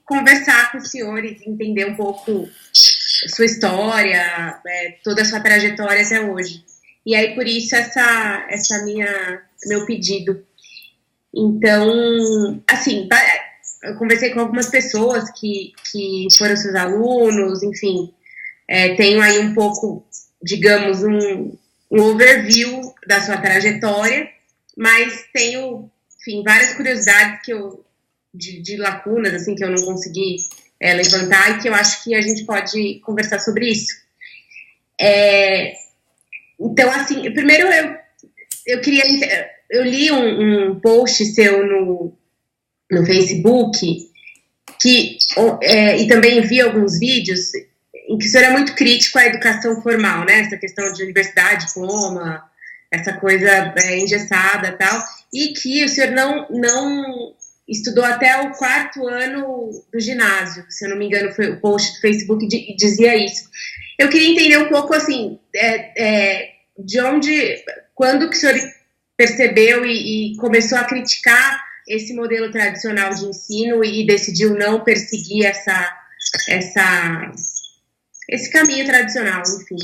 conversar com os senhores, entender um pouco sua história, toda a sua trajetória até hoje. E aí, por isso, meu pedido. Então, assim, eu conversei com algumas pessoas que foram seus alunos, enfim, tenho aí um pouco, digamos, um overview da sua trajetória, mas tenho, enfim, várias curiosidades de lacunas, assim, que eu não consegui levantar e que eu acho que a gente pode conversar sobre isso. Então, assim, primeiro eu li um post seu no Facebook e também vi alguns vídeos em que o senhor é muito crítico à educação formal, né? Essa questão de universidade, diploma, essa coisa engessada e tal, e que o senhor não estudou até o 4º ano do ginásio, se eu não me engano, foi o post do Facebook e dizia isso. Eu queria entender um pouco, assim, quando que o senhor percebeu e começou a criticar esse modelo tradicional de ensino e decidiu não perseguir esse caminho tradicional, enfim.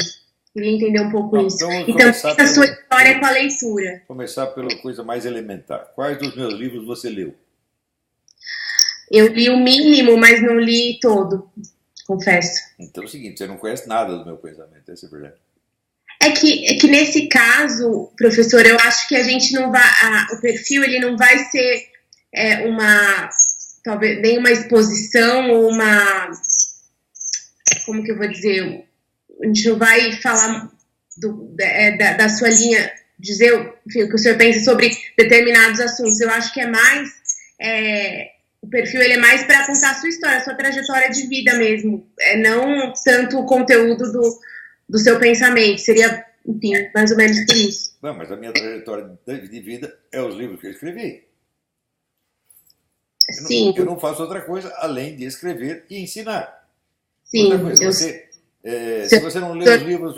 Queria entender um pouco isso. Então, a sua história com a leitura. Começar pela coisa mais elementar. Quais dos meus livros você leu? Eu li o mínimo, mas não li todo, confesso. Então é o seguinte, você não conhece nada do meu pensamento, essa é a verdade. É que nesse caso, professor, eu acho que a gente não vai... o perfil, ele não vai ser talvez nem uma exposição ou uma... Como que eu vou dizer? A gente não vai falar da sua linha, dizer, enfim, o que o senhor pensa sobre determinados assuntos. Eu acho que é mais... o perfil, ele é mais para contar a sua história, a sua trajetória de vida mesmo. Não tanto o conteúdo do seu pensamento. Seria, enfim, mais ou menos por isso. Não, mas a minha trajetória de vida é os livros que eu escrevi. Sim. Eu não faço outra coisa além de escrever e ensinar. Sim. Outra coisa, se você não lê os livros,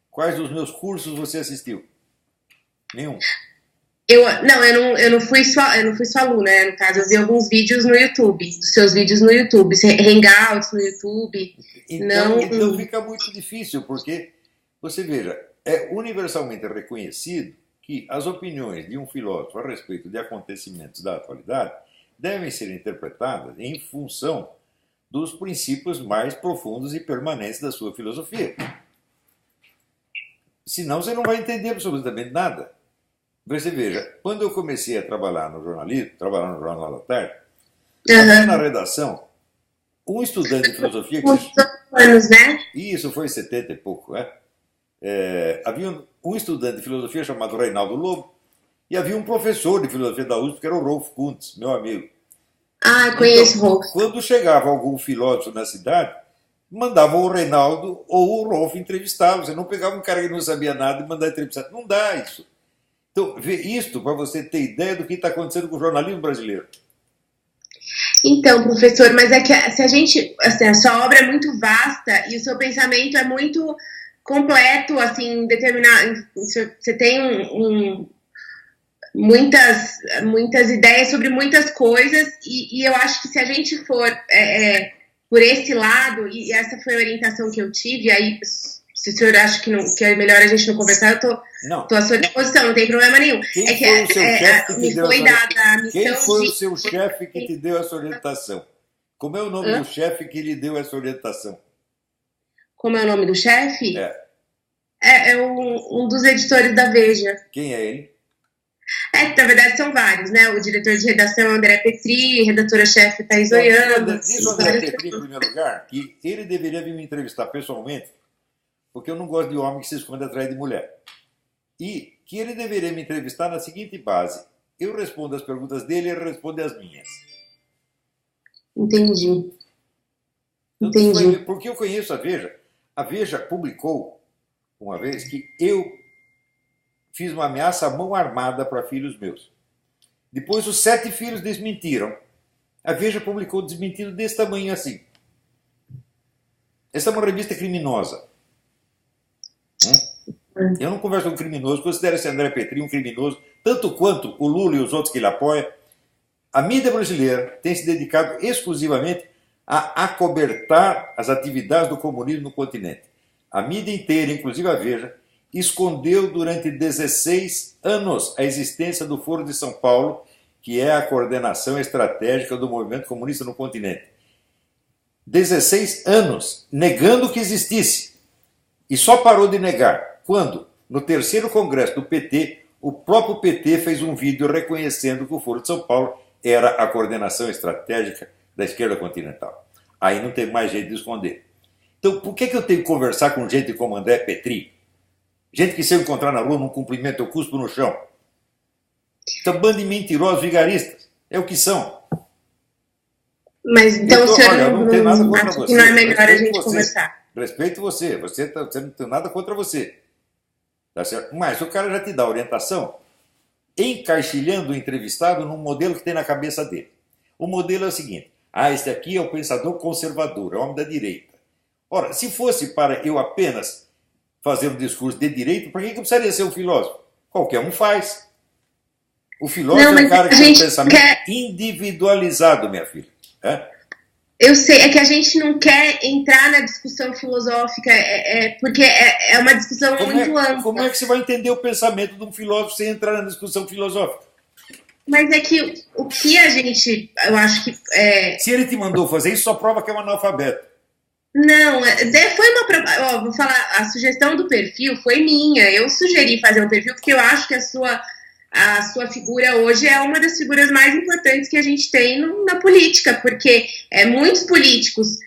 quais dos meus cursos você assistiu? Nenhum. Eu não fui sua aluna, né? No caso, eu vi alguns vídeos no YouTube, dos seus vídeos no YouTube, hangouts no YouTube. Então fica muito difícil, porque, você veja, é universalmente reconhecido que as opiniões de um filósofo a respeito de acontecimentos da atualidade devem ser interpretadas em função dos princípios mais profundos e permanentes da sua filosofia. Senão você não vai entender absolutamente nada. Você veja, quando eu comecei a trabalhar no jornalismo, trabalhar no Jornal da Tarde, na redação, um estudante de filosofia... anos, né? Isso foi em 70 e pouco, né? Havia um estudante de filosofia chamado Reinaldo Lobo, e havia um professor de filosofia da USP, que era o Rolf Kuntz, meu amigo. Ah, conheço o Rolf. Quando chegava algum filósofo na cidade, mandavam o Reinaldo ou o Rolf entrevistá-lo. Você não pegava um cara que não sabia nada e mandar entrevistar. Não dá isso. Então, vê isto para você ter ideia do que está acontecendo com o jornalismo brasileiro. Então, professor, mas é que se a gente... Assim, a sua obra é muito vasta e o seu pensamento é muito completo, assim, determinado. Você tem muitas ideias sobre muitas coisas e eu acho que se a gente for por esse lado, e essa foi a orientação que eu tive, aí se o senhor acha que é melhor a gente não conversar, eu tô à sua disposição, não tem problema nenhum. Quem foi o seu chefe que te deu essa orientação? Como é o nome do chefe que lhe deu essa orientação? Como é o nome do chefe? É um dos editores da Veja. Quem é ele? Na verdade são vários, né? O diretor de redação é o André Petri, redatora-chefe Thaís Oyama. Diz o André Petri, em primeiro lugar, que ele deveria vir me entrevistar pessoalmente, porque eu não gosto de homem que se esconde atrás de mulher. E que ele deveria me entrevistar na seguinte base: eu respondo as perguntas dele e ele responde as minhas. Entendi. Porque eu conheço a Veja. A Veja publicou uma vez que eu fiz uma ameaça à mão armada para filhos meus. Depois os 7 filhos desmentiram. A Veja publicou desmentido desse tamanho assim. Essa é uma revista criminosa. Eu não converso com um criminoso, considero esse André Petri um criminoso, tanto quanto o Lula e os outros que ele apoia. A mídia brasileira tem se dedicado exclusivamente a acobertar as atividades do comunismo no continente. A mídia inteira, inclusive a Veja, escondeu durante 16 anos a existência do Foro de São Paulo, que é a coordenação estratégica do movimento comunista no continente. 16 anos negando que existisse. E só parou de negar quando, no terceiro congresso do PT, o próprio PT fez um vídeo reconhecendo que o Foro de São Paulo era a coordenação estratégica da esquerda continental. Aí não teve mais jeito de esconder. Então, por que eu tenho que conversar com gente como André Petri? Gente que, se eu encontrar na rua, não cumprimenta, eu cuspo no chão. Então, bando de mentirosos vigaristas. É o que são. Mas então o senhor olha, eu não tenho nada contra você. Não é melhor a gente você. conversar. Respeito você. Você não tem nada contra você. Tá certo? Mas o cara já te dá orientação encaixilhando o entrevistado num modelo que tem na cabeça dele. O modelo é o seguinte. Este aqui é o pensador conservador, é o homem da direita. Ora, se fosse para eu apenas fazer um discurso de direita, por que eu precisaria ser um filósofo? Qualquer um faz. O filósofo é um cara que tem um pensamento individualizado, minha filha. Eu sei, é que a gente não quer entrar na discussão filosófica, porque é uma discussão muito ampla. Como é que você vai entender o pensamento de um filósofo sem entrar na discussão filosófica? Mas é que o que a gente, eu acho que... Se ele te mandou fazer isso, só prova que é um analfabeto. Não, foi uma... vou falar, a sugestão do perfil foi minha. Eu sugeri fazer um perfil porque eu acho que a sua figura hoje é uma das figuras mais importantes que a gente tem na política, porque muitos políticos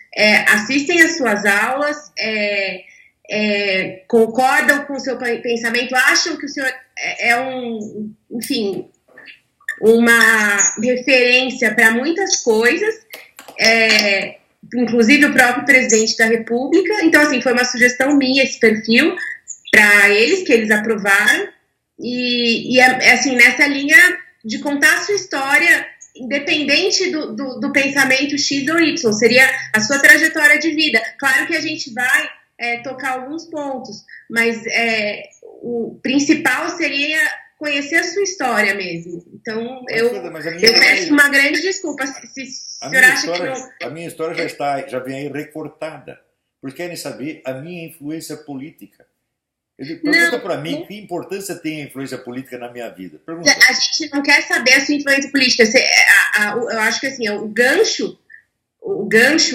assistem às suas aulas, concordam com o seu pensamento, acham que o senhor enfim, uma referência para muitas coisas, inclusive o próprio presidente da República. Então, assim, foi uma sugestão minha esse perfil para eles, que eles aprovaram. E assim, nessa linha de contar a sua história, independente do pensamento X ou Y, seria a sua trajetória de vida. Claro que a gente vai tocar alguns pontos, mas o principal seria conhecer a sua história mesmo. Então, eu peço uma grande desculpa se o senhor acha que não... A minha história já vem aí recortada, porque querem saber a minha influência política. Pergunta para mim, que importância tem a influência política na minha vida? Pergunta. A gente não quer saber a sua influência política. Eu acho que assim, o gancho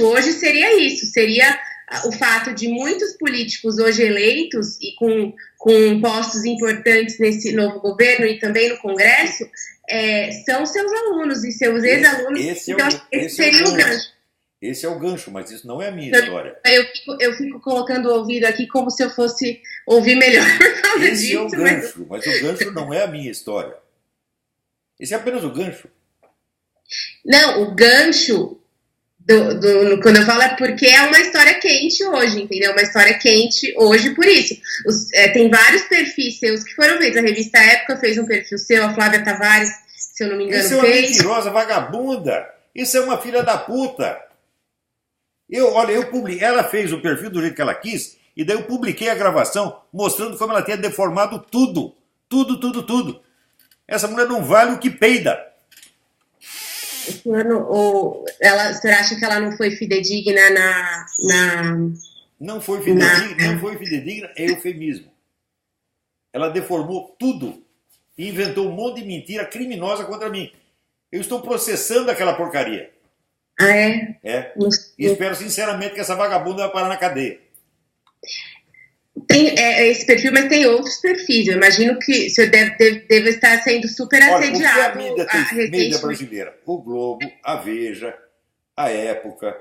hoje seria isso, seria o fato de muitos políticos hoje eleitos e com postos importantes nesse novo governo e também no Congresso, são seus alunos e seus ex-alunos. Então, esse seria o gancho. Esse é o gancho, mas isso não é a minha história. Eu fico colocando o ouvido aqui como se eu fosse ouvir melhor por causa Esse disso. É o gancho, mas o gancho não é a minha história. Esse é apenas o gancho. Não, o gancho, quando eu falo, é porque é uma história quente hoje, entendeu? Uma história quente hoje por isso. Tem vários perfis seus que foram feitos. A revista Época fez um perfil seu, a Flávia Tavares, se eu não me engano, fez. Isso é uma mentirosa vagabunda. Isso é uma filha da puta. Eu publiquei, ela fez o perfil do jeito que ela quis, e daí eu publiquei a gravação mostrando como ela tinha deformado tudo. Tudo. Essa mulher não vale o que peida. O senhor acha que ela não foi fidedigna Não foi fidedigna, é eufemismo. Ela deformou tudo e inventou um monte de mentira criminosa contra mim. Eu estou processando aquela porcaria. Ah, é? E espero sinceramente que essa vagabunda vai parar na cadeia. Tem esse perfil, mas tem outros perfis. Eu imagino que o senhor deve estar sendo super assediado. O que a mídia brasileira, o Globo, a Veja, a Época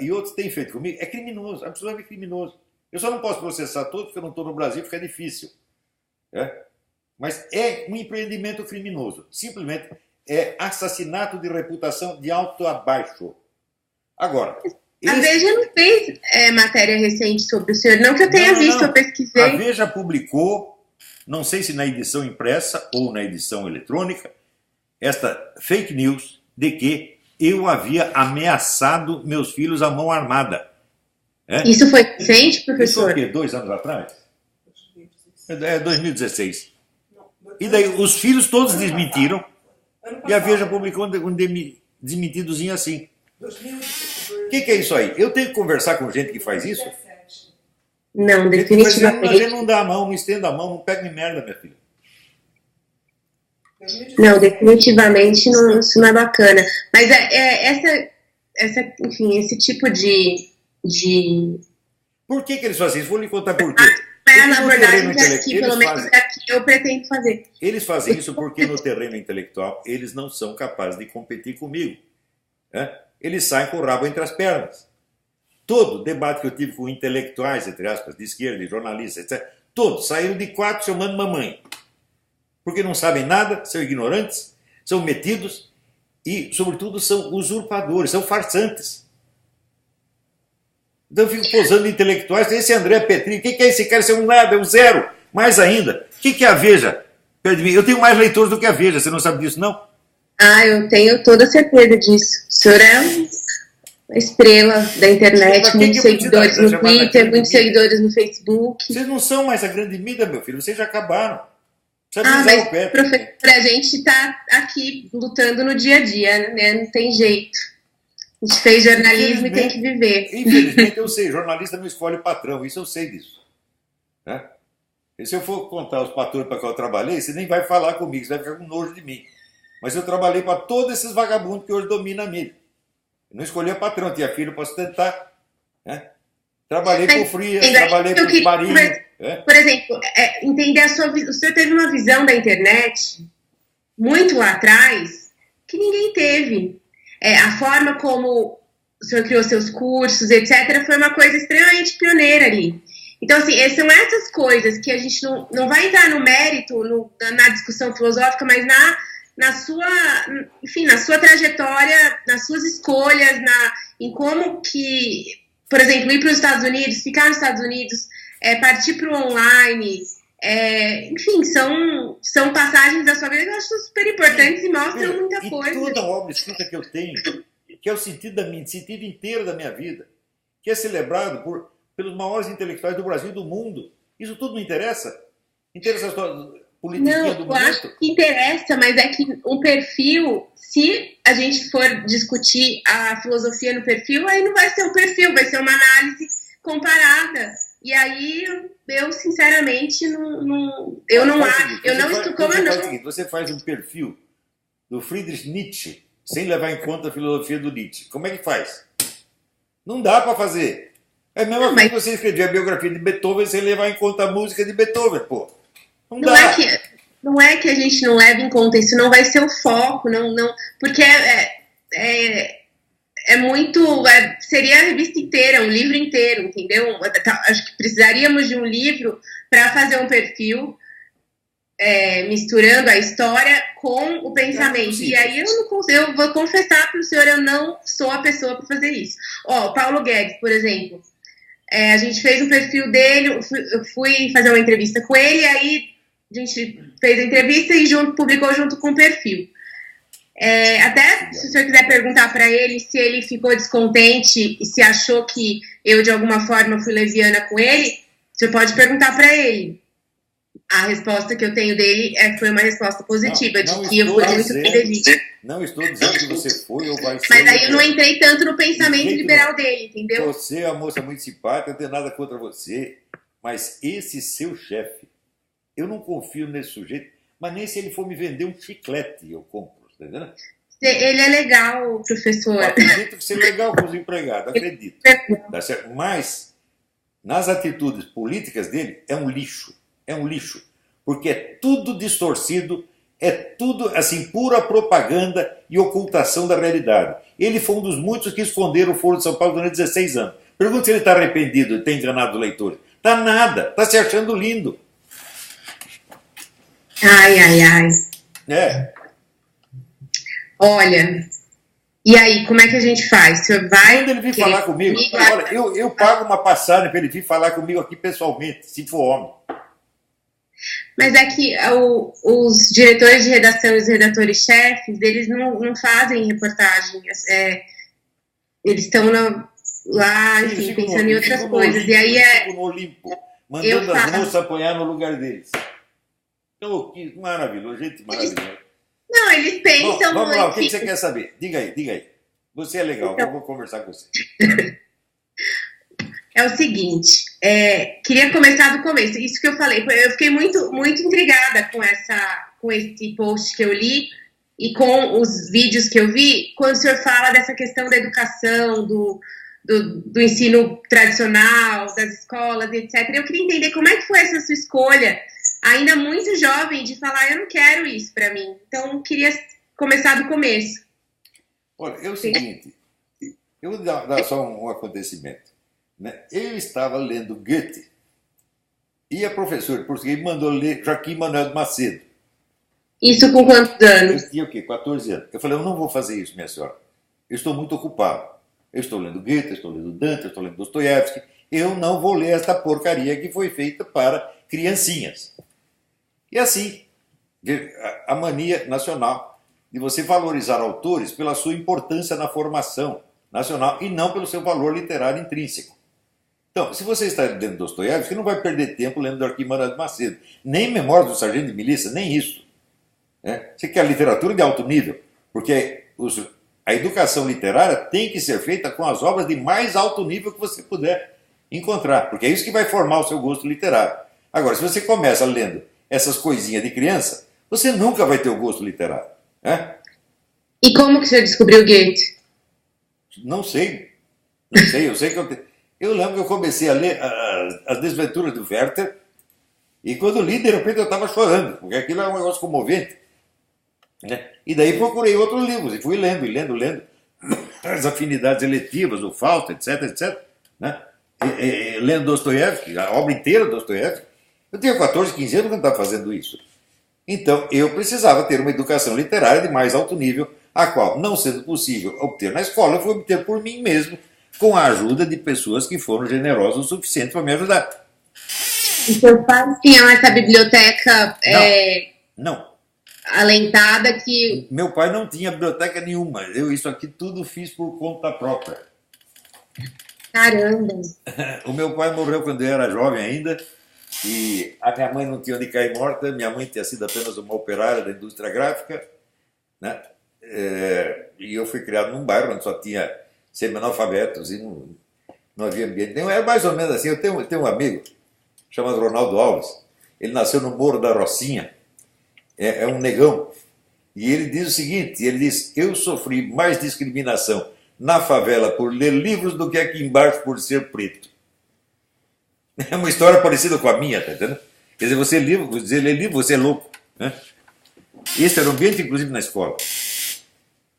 e outros têm feito comigo, é criminoso, absolutamente criminoso. Eu só não posso processar todos porque eu não estou no Brasil, fica difícil. Mas é um empreendimento criminoso. Simplesmente é assassinato de reputação de alto a baixo. Agora... A Veja não fez matéria recente sobre o senhor, não que eu tenha visto, eu pesquisei. A Veja publicou, não sei se na edição impressa ou na edição eletrônica, esta fake news de que eu havia ameaçado meus filhos à mão armada. Isso foi recente, professor? Isso foi o quê? 2 anos atrás? 2016. E daí os filhos todos desmentiram. E a Veja publicou um desmentidozinho assim. O que é isso aí? Eu tenho que conversar com gente que faz isso? Não, definitivamente. A gente não dá a mão, não estenda a mão, não pega em merda, minha filha. Não, definitivamente não, isso não é bacana. Mas enfim, esse tipo de... Por que eles fazem isso? Vou lhe contar por quê. Na verdade, aqui, pelo menos aqui, eu pretendo fazer. Eles fazem isso porque no terreno intelectual eles não são capazes de competir comigo. Né? Eles saem com o rabo entre as pernas. Todo debate que eu tive com intelectuais, entre aspas, de esquerda, de jornalistas, etc., todos saíram de quatro chamando mamãe. Porque não sabem nada, são ignorantes, são metidos e, sobretudo, são usurpadores, são farsantes. Então eu fico posando intelectuais. Esse André Petri, o que é esse cara? Esse é um nada, é um zero. Mais ainda, o que é a Veja? Perto de mim. Eu tenho mais leitores do que a Veja, você não sabe disso, não? Eu tenho toda certeza disso. O senhor é uma estrela da internet, muitos seguidores no Twitter, muitos seguidores no Facebook. Vocês não são mais a grande mídia, meu filho, vocês já acabaram. Mas, professor, a gente está aqui lutando no dia a dia, né? Não tem jeito. A gente fez jornalismo e tem que viver. Infelizmente, eu sei, jornalista não escolhe patrão, isso eu sei disso. Né? E se eu for contar os patrões para que eu trabalhei, você nem vai falar comigo, você vai ficar com nojo de mim. Mas eu trabalhei para todos esses vagabundos que hoje dominam a mídia. Eu não escolhia patrão, tinha filho para sustentar. Né? Trabalhei por Frias, trabalhei por Marinho. Por exemplo, entender a sua visão. O senhor teve uma visão da internet muito lá atrás que ninguém teve. A forma como o senhor criou seus cursos, etc., foi uma coisa extremamente pioneira ali. Então, assim, são essas coisas que a gente não vai entrar no mérito, na discussão filosófica, mas na sua trajetória, nas suas escolhas, em como que, por exemplo, ir para os Estados Unidos, ficar nos Estados Unidos, partir para o online, enfim, são passagens da sua vida que eu acho super importantes e mostram muita coisa. E toda a obra escrita que eu tenho, que é o sentido inteiro da minha vida, que é celebrado pelos maiores intelectuais do Brasil e do mundo. Isso tudo não interessa? Interessa a sua politiquinha do momento? Não, eu acho que interessa, mas é que um perfil, se a gente for discutir a filosofia no perfil, aí não vai ser um perfil, vai ser uma análise comparada. E aí, eu sinceramente, Você faz um perfil do Friedrich Nietzsche sem levar em conta a filosofia do Nietzsche. Como é que faz? Não dá para fazer. É a mesma coisa que você escrever a biografia de Beethoven sem levar em conta a música de Beethoven, pô. Não dá. Não é que a gente não leve em conta, isso não vai ser o foco, porque seria a revista inteira, um livro inteiro, entendeu? Acho que precisaríamos de um livro para fazer um perfil misturando a história com o pensamento. E aí eu vou confessar para o senhor, eu não sou a pessoa para fazer isso. Paulo Guedes, por exemplo, a gente fez um perfil dele, eu fui fazer uma entrevista com ele, aí a gente fez a entrevista e publicou junto com o perfil. Até se o senhor quiser perguntar para ele se ele ficou descontente e se achou que eu de alguma forma fui leviana com ele, o senhor pode perguntar para ele. A resposta que eu tenho dele foi uma resposta positiva, de que eu fui muito feliz. Não estou dizendo que você foi ou vai ser. Mas aí eu não entrei tanto no pensamento liberal dele, entendeu? Você é uma moça muito simpática, não tenho nada contra você, mas esse seu chefe, eu não confio nesse sujeito, mas nem se ele for me vender um chiclete, eu compro. Entendeu? Ele é legal, professor. Eu acredito que seja legal com os empregados, acredito. Tá certo? Mas, nas atitudes políticas dele, é um lixo. É um lixo. Porque é tudo distorcido, é tudo, assim, pura propaganda e ocultação da realidade. Ele foi um dos muitos que esconderam o Foro de São Paulo durante 16 anos. Pergunta se ele está arrependido de ter enganado o leitor. Tá nada, tá se achando lindo. Ai. Olha, e aí, como é que a gente faz? O senhor vai... Quando ele vir falar comigo, olha, eu pago uma passagem para ele vir falar comigo aqui pessoalmente, se for homem. Mas é que os diretores de redação e os redatores-chefes, eles não fazem reportagem. Eles estão lá, enfim, pensando em outras coisas. Olimpo, e aí no Olimpo, mandando as moças apanhar no lugar deles. Então, que maravilhoso, gente maravilhosa. Não, eles pensam... Bom, vamos lá, o que enfim, você quer saber? Diga aí, diga aí. Você é legal, eu vou conversar com você. é o seguinte, queria começar do começo. Isso que eu falei, eu fiquei muito, muito intrigada com esse post que eu li e com os vídeos que eu vi, quando o senhor fala dessa questão da educação, do ensino tradicional, das escolas, etc. Eu queria entender como é que foi essa sua escolha, ainda muito jovem, de falar, eu não quero isso para mim. Então, eu queria começar do começo. Olha, é o seguinte, eu vou dar só um acontecimento. Né? Eu estava lendo Goethe e a professora de português mandou ler Joaquim Manuel de Macedo. Isso com quantos anos? Eu tinha o quê? 14 anos. Eu falei, eu não vou fazer isso, minha senhora. Eu estou muito ocupado. Eu estou lendo Goethe, eu estou lendo Dante, eu estou lendo Dostoiévski. Eu não vou ler esta porcaria que foi feita para criancinhas. E assim, a mania nacional de você valorizar autores pela sua importância na formação nacional e não pelo seu valor literário intrínseco. Então, se você está lendo Dostoiévski, você não vai perder tempo lendo Joaquim Manuel de Macedo. Nem Memórias do Sargento de Milícia, nem isso. Né? Você quer literatura de alto nível, porque a educação literária tem que ser feita com as obras de mais alto nível que você puder encontrar, porque é isso que vai formar o seu gosto literário. Agora, se você começa lendo essas coisinhas de criança, você nunca vai ter o gosto literário. Né? E como que você descobriu Goethe? Não sei. Não sei, eu sei que eu lembro que eu comecei a ler As Desventuras do Werther, e quando li, de repente eu estava chorando, porque aquilo é um negócio comovente. Né? E daí procurei outros livros, e fui lendo, lendo, as afinidades eletivas, o Fausto, etc, etc. Né? Lendo Dostoiévski, a obra inteira de Dostoiévski. Eu tinha 14, 15 anos quando estava fazendo isso. Então, eu precisava ter uma educação literária de mais alto nível, a qual, não sendo possível obter na escola, eu fui obter por mim mesmo, com a ajuda de pessoas que foram generosas o suficiente para me ajudar. E seus pais tinham essa biblioteca Não. alentada que... Meu pai não tinha biblioteca nenhuma. Eu isso aqui tudo fiz por conta própria. Caramba! O meu pai morreu quando eu era jovem ainda, e a minha mãe não tinha onde cair morta. Minha mãe tinha sido apenas uma operária da indústria gráfica, né? E eu fui criado num bairro onde só tinha semi-analfabetos e não havia ambiente nenhum. Era mais ou menos assim. Eu tenho um amigo chamado Ronaldo Alves. Ele nasceu no Morro da Rocinha. É um negão. E ele diz o seguinte, ele diz, eu sofri mais discriminação na favela por ler livros do que aqui embaixo por ser preto. É uma história parecida com a minha, tá entendendo? Quer dizer, você lê livro, você é louco. Né? Esse era o ambiente, inclusive, na escola.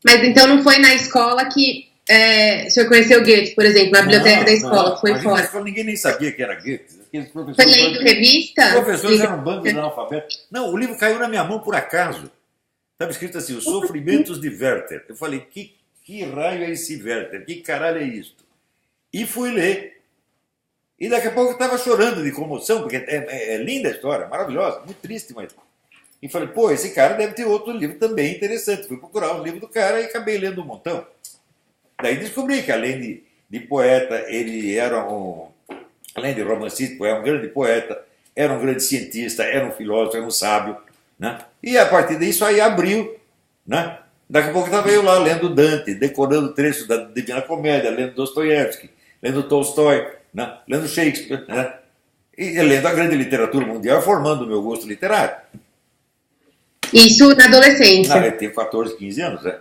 Mas então não foi na escola que o senhor conheceu Goethe, por exemplo, na biblioteca da escola, não. foi fora? Escola, ninguém nem sabia que era Goethe. Foi lendo revista? Os professores eram bandos de analfabetos. Não, o livro caiu na minha mão por acaso. Estava escrito assim, Os Sofrimentos de Werther. Eu falei, que raio é esse Werther? Que caralho é isto? E fui ler. E daqui a pouco eu estava chorando de comoção, porque é linda a história, maravilhosa, muito triste, mas... E falei, pô, esse cara deve ter outro livro também interessante. Fui procurar o livro do cara e acabei lendo um montão. Daí descobri que, além de poeta, ele era além de romancista, era um grande poeta, era um grande cientista, era um filósofo, era um sábio. Né? E a partir disso aí abriu. Né? Daqui a pouco estava eu lá lendo Dante, decorando trechos da Divina Comédia, lendo Dostoiévski, lendo Tolstói, né? Lendo Shakespeare, né? E lendo a grande literatura mundial, formando o meu gosto literário. Isso na adolescência. Não, eu tinha 14, 15 anos, né?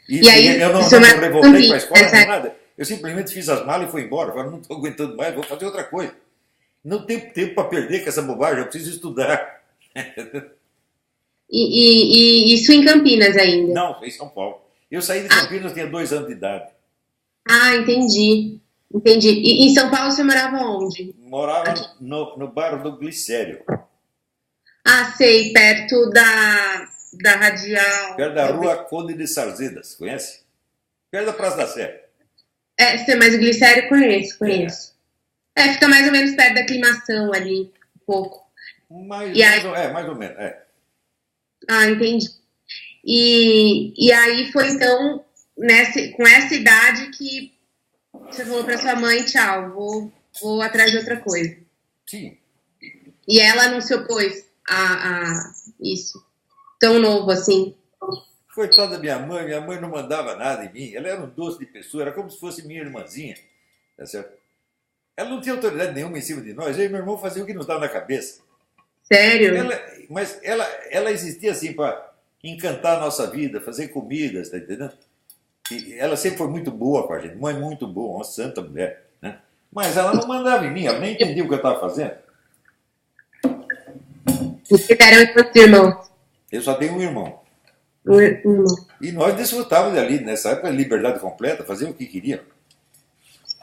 E aí, eu não me revoltei com a escola, nem nada. Eu simplesmente fiz as malas e fui embora. Falei, não estou aguentando mais, vou fazer outra coisa. Não tenho tempo para perder com essa bobagem, eu preciso estudar. E isso em Campinas ainda? Não, foi em São Paulo. Eu saí de Campinas, tinha 2 anos de idade. Ah, entendi. E em São Paulo você morava onde? Morava no bairro do Glicério. Ah, sei, perto da Radial. Perto da rua Conde de Sarzedas, conhece? Perto da Praça da Sé. Mas o Glicério conheço. Fica mais ou menos perto da Aclimação ali, um pouco. Mais ou menos. Ah, entendi. E aí foi então, com essa idade que você falou para sua mãe, tchau, vou atrás de outra coisa. Sim. E ela não se opôs a isso? tão novo assim? Coitada da minha mãe não mandava nada em mim. Ela era um doce de pessoa, era como se fosse minha irmãzinha. Tá certo? Ela não tinha autoridade nenhuma em cima de nós. Eu e meu irmão faziam o que nos dava na cabeça. Sério? Mas ela existia assim para encantar a nossa vida, fazer comidas, tá entendendo? E ela sempre foi muito boa com a gente, mãe muito boa, uma santa mulher, né? Mas ela não mandava em mim, ela nem entendia o que eu estava fazendo. Vocês eram quantos irmãos? Eu só tenho um irmão. Um irmão. E nós desfrutávamos ali, nessa época, liberdade completa, fazer o que queria.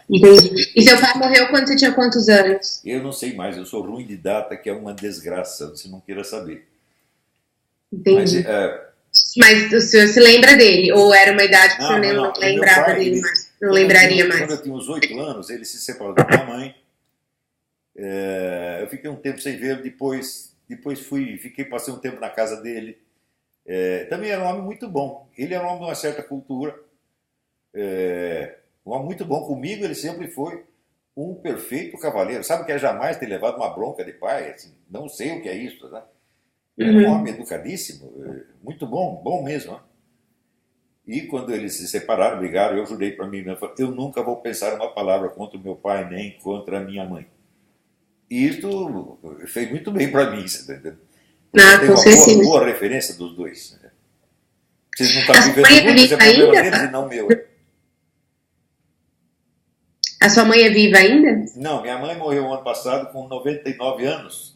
Entendi. E seu pai morreu quando você tinha quantos anos? Eu não sei mais, eu sou ruim de data, que é uma desgraça, você não queira saber. Entendi. Mas, Mas o senhor se lembra dele? Ou era uma idade que o senhor nem não. lembrava Pai, dele mais? Não lembraria mais? Quando eu tinha uns 8 anos, ele se separou da minha mãe. Eu fiquei um tempo sem ver, depois passei um tempo na casa dele. Também era um homem muito bom. Ele era um homem de uma certa cultura. Um homem muito bom comigo, ele sempre foi um perfeito cavaleiro. Sabe o que é jamais ter levado uma bronca de pai? Assim, não sei o que é isso, né? Era um homem educadíssimo, muito bom, bom mesmo. Né? E quando eles se separaram, brigaram, eu jurei para mim mesmo, eu nunca vou pensar uma palavra contra o meu pai nem contra a minha mãe. E isso fez muito bem para mim, você entendeu? Tem uma boa referência dos dois. Vocês não estão vivendo juntos, é problema deles e não meu. A sua mãe é viva ainda? Não, minha mãe morreu ano passado com 99 anos.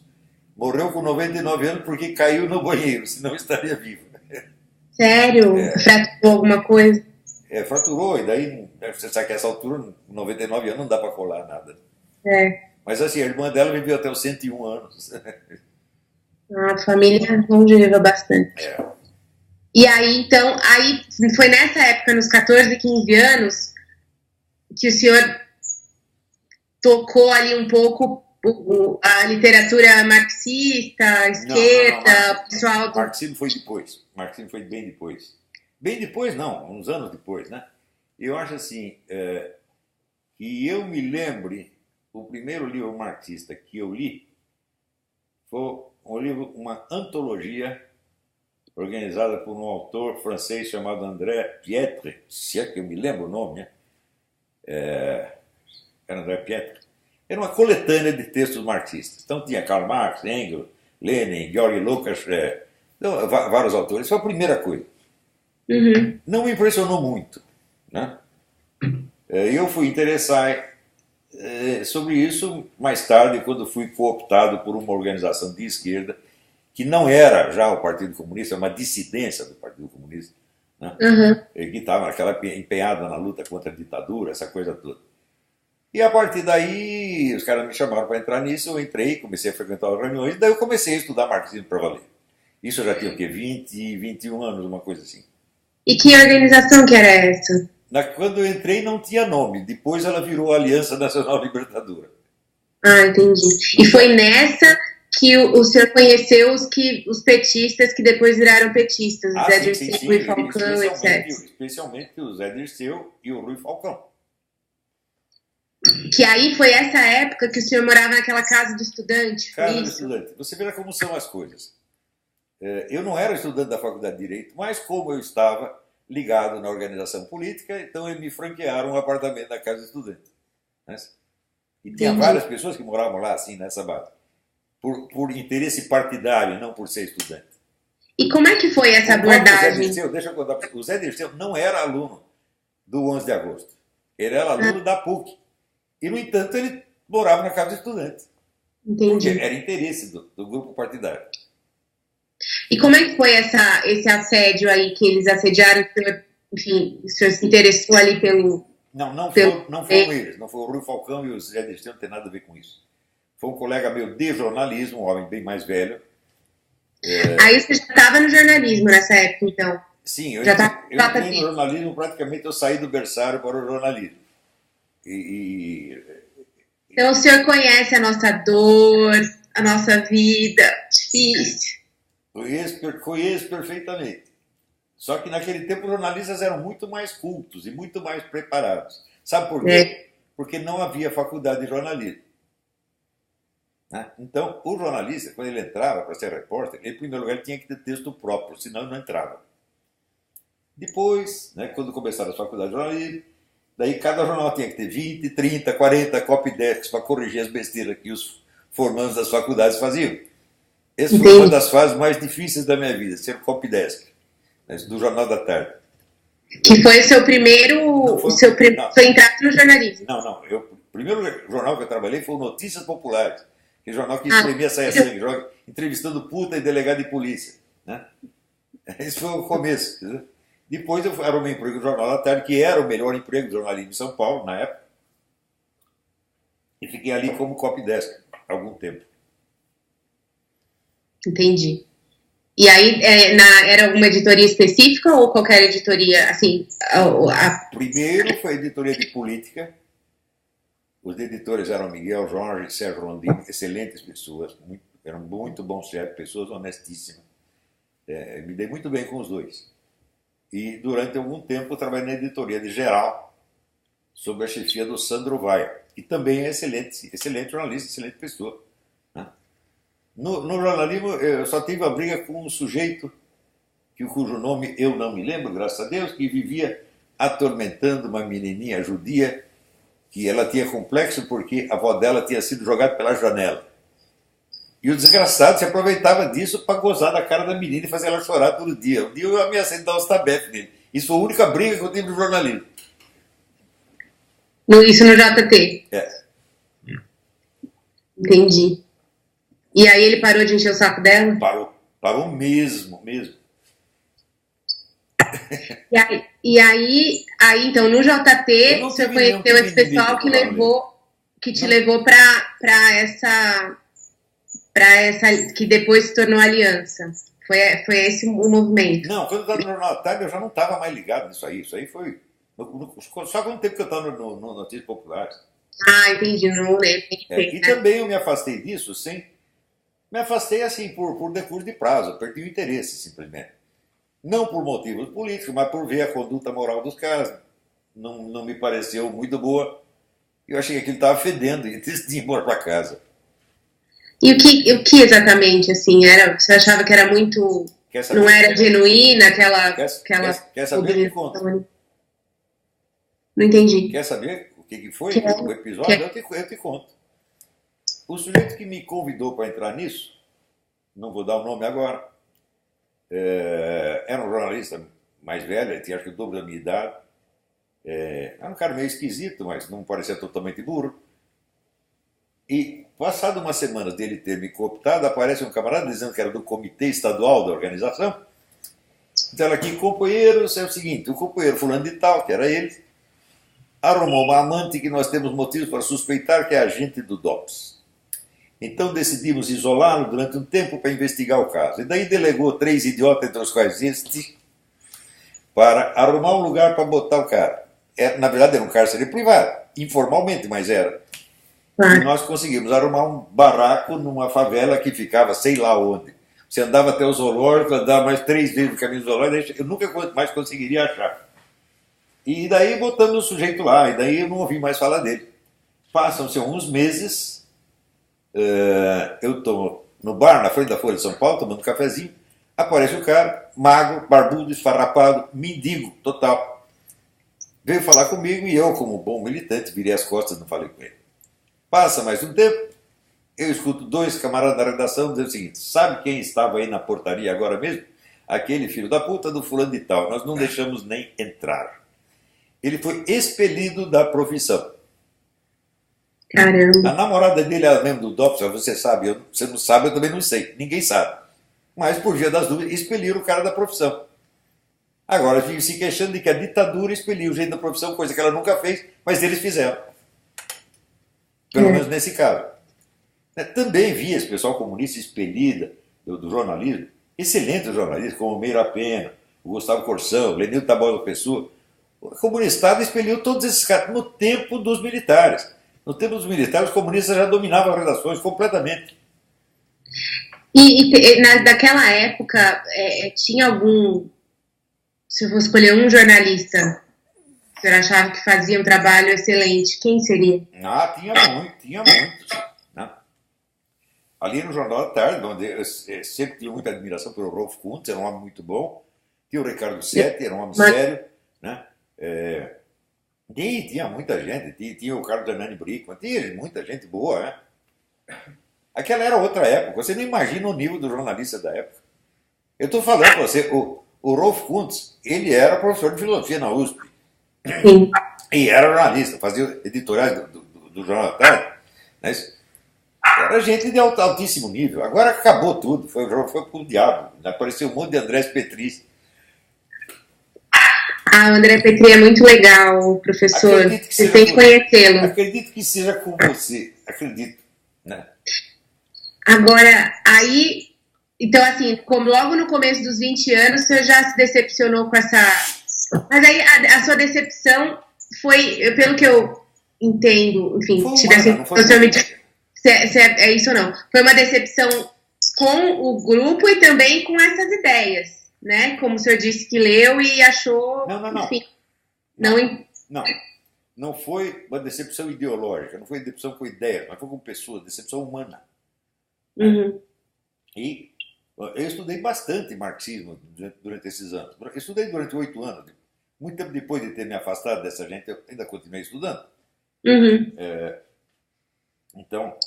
Morreu com 99 anos porque caiu no banheiro, senão estaria viva. Sério? Fraturou alguma coisa? Fraturou, e daí, você sabe que essa altura, com 99 anos, não dá para colar nada. Mas assim, a irmã dela viveu até os 101 anos. A família longeva bastante. E aí, então, foi nessa época, nos 14, 15 anos, que o senhor tocou ali um pouco a literatura marxista, a esquerda, o pessoal... O marxismo foi depois. O marxismo foi bem depois. Bem depois, não, uns anos depois, né? Eu acho assim, que eu me lembre, o primeiro livro marxista que eu li foi uma antologia organizada por um autor francês chamado André Pietre, se é que eu me lembro o nome, né? Era André Pietre. Era uma coletânea de textos marxistas. Então tinha Karl Marx, Engels, Lenin, Georg Lukács, vários autores. Foi a primeira coisa. Não me impressionou muito, né? Eu fui interessar sobre isso mais tarde, quando fui cooptado por uma organização de esquerda, que não era já o Partido Comunista, era uma dissidência do Partido Comunista, né? Que estava empenhada na luta contra a ditadura, essa coisa toda. E a partir daí, os caras me chamaram para entrar nisso, eu entrei, comecei a frequentar as reuniões, daí eu comecei a estudar marxismo para valer. Isso eu já tinha o quê? 20, 21 anos, uma coisa assim. E que organização que era essa? Quando eu entrei não tinha nome, depois ela virou Aliança Nacional Libertadora. Entendi. E foi nessa que o senhor conheceu os petistas que depois viraram petistas, o Zé Dirceu, o Rui Falcão, etc. Especialmente o Zé Dirceu e o Rui Falcão. Que aí foi essa época que o senhor morava naquela casa do estudante? Casa do estudante. Você vê como são as coisas. Eu não era estudante da Faculdade de Direito, mas como eu estava ligado na organização política, então eles me franquearam um apartamento na casa do estudante. Né? E tinha várias pessoas que moravam lá, assim, nessa base. Por interesse partidário, não por ser estudante. E como é que foi essa abordagem? Deixa eu contar para você. O Zé Dirceu não era aluno do 11 de agosto. Ele era aluno da PUC. E, no entanto, ele morava na casa do estudante. Entendi. Porque era interesse do grupo partidário. E como é que foi esse assédio aí, que eles assediaram, enfim, o senhor se interessou ali pelo... Não foram eles, não foi o Rui Falcão e o Zé Dirceu, não tem nada a ver com isso. Foi um colega meu de jornalismo, um homem bem mais velho. Aí você já estava no jornalismo nessa época, então? Sim, eu entrei no jornalismo, praticamente eu saí do berçário para o jornalismo. Então o senhor conhece a nossa dor, a nossa vida, difícil. Conheço perfeitamente. Só que naquele tempo os jornalistas eram muito mais cultos e muito mais preparados. Sabe por quê? Porque não havia faculdade de jornalismo. Né? Então, o jornalista, quando ele entrava para ser repórter, ele, em primeiro lugar, ele tinha que ter texto próprio, senão ele não entrava. Depois, né, quando começaram as faculdades de jornalismo, daí cada jornal tinha que ter 20, 30, 40 copydesks para corrigir as besteiras que os formandos das faculdades faziam. Essa foi uma das fases mais difíceis da minha vida, ser copydesk, né, do Jornal da Tarde. Que foi o seu primeiro. Foi entrar no jornalismo. Não. O primeiro jornal que eu trabalhei foi o Notícias Populares, que é o jornal que espremia saia sangue, entrevistando puta e delegado de polícia. Né? Esse foi o começo. Né? Depois eu arrumei um emprego no Jornal da Tarde, que era o melhor emprego do jornalismo em São Paulo, na época. E fiquei ali como copydesk há algum tempo. Entendi. E aí, era alguma editoria específica ou qualquer editoria? Assim, Primeiro foi a editoria de política. Os editores eram Miguel Jorge e Sérgio Rondini, excelentes pessoas, eram muito bons chefes, pessoas honestíssimas. Me dei muito bem com os dois. E durante algum tempo eu trabalhei na editoria de Geral, sob a chefia do Sandro Vaia, que também é excelente jornalista, excelente pessoa. Né? No jornalismo eu só tive a briga com um sujeito cujo nome eu não me lembro, graças a Deus, que vivia atormentando uma menininha judia, que ela tinha complexo porque a avó dela tinha sido jogada pela janela. E o desgraçado se aproveitava disso para gozar da cara da menina e fazer ela chorar todo dia. Um dia eu ameacei dar uns tabefes nele. Isso foi a única briga que eu tive no jornalismo. Isso no JT? É. Entendi. E aí ele parou de encher o saco dela? Parou mesmo. E aí, então, no JT, você conheceu esse pessoal que te levou para essa que depois se tornou aliança. Foi esse o movimento? Não, quando eu estava no Jornal da Tarde, eu já não estava mais ligado nisso aí. Isso aí foi só quanto tempo que eu estava no Notícias Populares. Entendi, não lembro. E também eu me afastei disso me afastei assim por decurso de prazo, perdi o interesse simplesmente. Não por motivos políticos, mas por ver a conduta moral dos caras. Não me pareceu muito boa. Eu achei que aquilo estava fedendo e decidi ir embora para casa. E o que exatamente, assim, era? Você achava que era muito... Não era genuína, aquela... Quer saber? Eu te conto. Não entendi. Quer saber o que foi o episódio? Eu te conto. O sujeito que me convidou para entrar nisso, não vou dar o nome agora, era um jornalista mais velho, ele tinha acho que o dobro da minha idade. Era um cara meio esquisito, mas não parecia totalmente burro. E, passado umas semanas dele ter me cooptado, aparece um camarada dizendo que era do comitê estadual da organização. Então, aqui, companheiros, é o seguinte, o companheiro fulano de tal, que era ele, arrumou uma amante que nós temos motivos para suspeitar que é agente do DOPS. Então decidimos isolá-lo durante um tempo para investigar o caso. E daí delegou 3 idiotas, entre os quais este, para arrumar um lugar para botar o cara. Na verdade era um cárcere privado, informalmente, mas era. E nós conseguimos arrumar um barraco numa favela que ficava sei lá onde. Você andava até o zoológico, andava mais 3 vezes no caminho do zoológico, eu nunca mais conseguiria achar. E daí botamos o sujeito lá, e daí eu não ouvi mais falar dele. Passam-se uns meses, eu estou no bar, na frente da Folha de São Paulo, tomando um cafezinho, aparece um cara, magro, barbudo, esfarrapado, mendigo, total. Veio falar comigo e eu, como bom militante, virei as costas e não falei com ele. Passa mais um tempo, eu escuto 2 camaradas da redação dizendo o seguinte: sabe quem estava aí na portaria agora mesmo? Aquele filho da puta do fulano de tal, nós não deixamos nem entrar. Ele foi expelido da profissão. Caramba. A namorada dele era mesmo do DOPS, você sabe, você não sabe, eu também não sei, ninguém sabe. Mas por via das dúvidas, expeliram o cara da profissão. Agora vive se queixando de que a ditadura expeliu o gente da profissão, coisa que ela nunca fez, mas eles fizeram. Pelo menos nesse caso. Também vi esse pessoal comunista expelida do jornalismo, excelentes jornalistas, como o Meira Pena, o Gustavo Corsão, o Lenildo Tabosa Pessoa. O comunistado expeliu todos esses caras no tempo dos militares. No tempo dos militares, os comunistas já dominavam as redações completamente. Daquela época, tinha algum... Se eu fosse escolher um jornalista que eu achava que fazia um trabalho excelente, quem seria? Tinha muitos. Né? ali no Jornal da Tarde, onde eu sempre tive muita admiração pelo Rolf Kuntz, era um homem muito bom. Tinha o Ricardo Setti, era um homem sério, né? Tinha muita gente, tinha o Carlos Hernani Brickman, tinha muita gente boa, né? Aquela era outra época, você não imagina o nível do jornalista da época. Eu estou falando para você, o Rolf Kuntz, ele era professor de filosofia na USP. Sim. E era jornalista, fazia editoriais do Jornal da Tarde. Né? Era gente de altíssimo nível. Agora acabou tudo, foi pro diabo. Apareceu um monte de Andrés Petri. O André Petri é muito legal, professor. Você tem que conhecê-lo. Acredito que seja com você. Acredito. Né? Agora, aí... Então, assim, como logo no começo dos 20 anos, você já se decepcionou com essa... Mas aí a sua decepção foi, pelo que eu entendo, enfim, se é isso ou não. Foi uma decepção com o grupo e também com essas ideias, né? Como o senhor disse que leu e achou... Não. Enfim, não foi uma decepção ideológica, não foi decepção com ideias, mas foi com pessoas, decepção humana. Uhum. E eu estudei bastante marxismo durante esses anos. Eu estudei durante 8 anos. Muito tempo depois de ter me afastado dessa gente, eu ainda continuei estudando. Uhum. Então,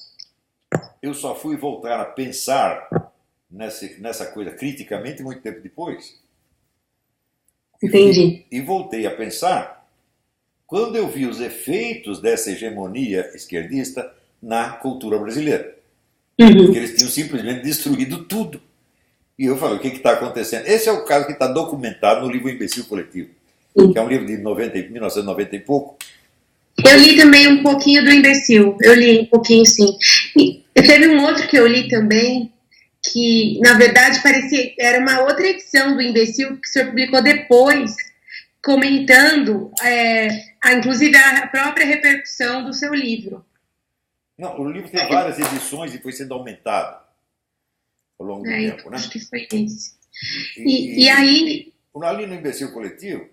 eu só fui voltar a pensar nessa coisa criticamente muito tempo depois. Entendi. E voltei a pensar quando eu vi os efeitos dessa hegemonia esquerdista na cultura brasileira. Uhum. Porque eles tinham simplesmente destruído tudo. E eu falei, o que está acontecendo? Esse é o caso que está documentado no livro Imbecil Coletivo, que é um livro de 1990 e pouco. Eu li também um pouquinho do Imbecil, eu li um pouquinho, sim. E teve um outro que eu li também, que na verdade parecia, era uma outra edição do Imbecil, que o senhor publicou depois, comentando, inclusive, a própria repercussão do seu livro. Não, o livro tem várias edições e foi sendo aumentado ao longo do tempo, né? Acho que foi esse. E aí... Ali no Imbecil Coletivo,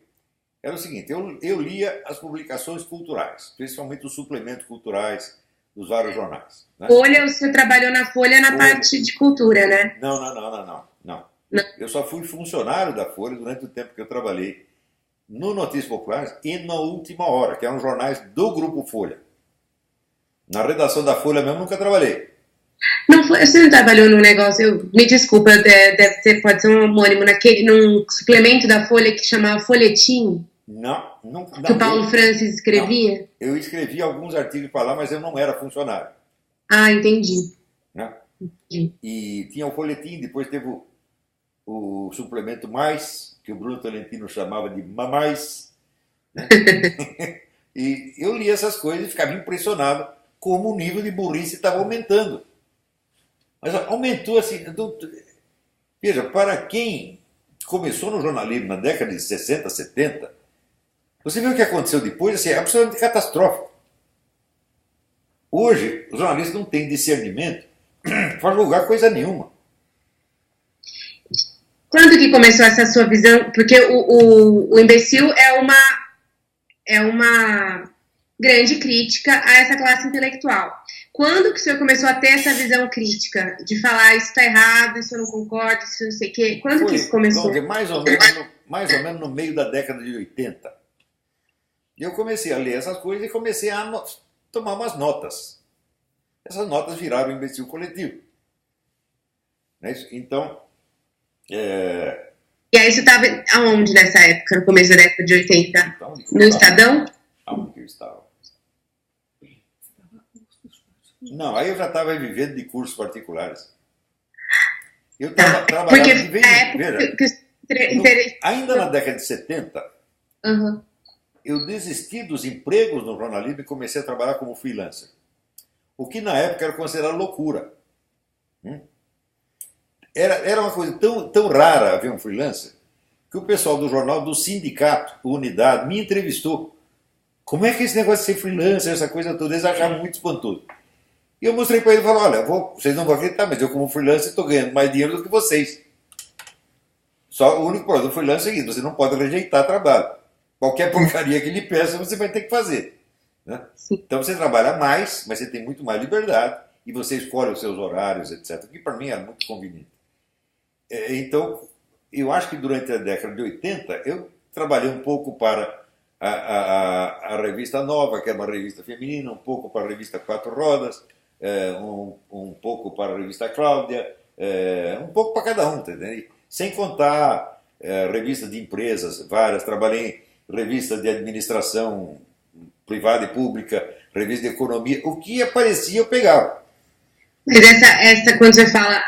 era o seguinte, eu lia as publicações culturais, principalmente os suplementos culturais dos vários jornais. Né? Folha, o senhor trabalhou na Folha na parte de cultura, né? Não. Eu só fui funcionário da Folha durante o tempo que eu trabalhei no Notícias Populares e na Última Hora, que eram jornais do Grupo Folha. Na redação da Folha mesmo nunca trabalhei. Você não trabalhou num negócio, me desculpa, pode ser um homônimo, num suplemento da Folha que chamava Folhetim? Não. Que o Paulo Francis escrevia? Não. Eu escrevi alguns artigos para lá, mas eu não era funcionário. Entendi. Né? Entendi. E tinha o Folhetim, depois teve o suplemento Mais, que o Bruno Tolentino chamava de Mamais. Né? E eu li essas coisas e ficava impressionado como o nível de burrice estava aumentando. Mas aumentou assim... Veja, para quem começou no jornalismo na década de 60, 70, você viu o que aconteceu depois? Assim, é absolutamente catastrófico. Hoje, os jornalistas não têm discernimento para julgar coisa nenhuma. Quando que começou essa sua visão? Porque o Imbecil é uma grande crítica a essa classe intelectual. Quando que o senhor começou a ter essa visão crítica? De falar, isso está errado, isso eu não concordo, isso não sei o quê. Quando que isso começou? Mais ou menos no meio da década de 80. E eu comecei a ler essas coisas e comecei a tomar umas notas. Essas notas viraram o Imbecil Coletivo. Então... E aí você estava aonde nessa época, no começo da década de 80? No Estadão? Aonde que eu estava? Não, aí eu já estava vivendo de cursos particulares. Eu estava trabalhando de vez em quando. Ainda na década de 70, eu desisti dos empregos no jornalismo e comecei a trabalhar como freelancer. O que na época era considerado loucura. Era uma coisa tão rara ver um freelancer que o pessoal do jornal, do sindicato, Unidade, me entrevistou. Como é que é esse negócio de ser freelancer, essa coisa toda? Eles achavam muito espantoso. E eu mostrei para ele e falei, olha, vocês não vão acreditar, mas eu como freelancer estou ganhando mais dinheiro do que vocês. Só o único problema do freelancer é o seguinte, você não pode rejeitar trabalho. Qualquer porcaria que lhe peça, você vai ter que fazer. Né? Então você trabalha mais, mas você tem muito mais liberdade e você escolhe os seus horários, etc. O que para mim era muito conveniente. Então, eu acho que durante a década de 80 eu trabalhei um pouco para a revista Nova, que é uma revista feminina, um pouco para a revista Quatro Rodas, um pouco para a revista Cláudia, um pouco para cada um, entendeu? Sem contar revistas de empresas, várias. Trabalhei em revistas de administração privada e pública, revista de economia, o que aparecia eu pegava. Mas essa quando você fala,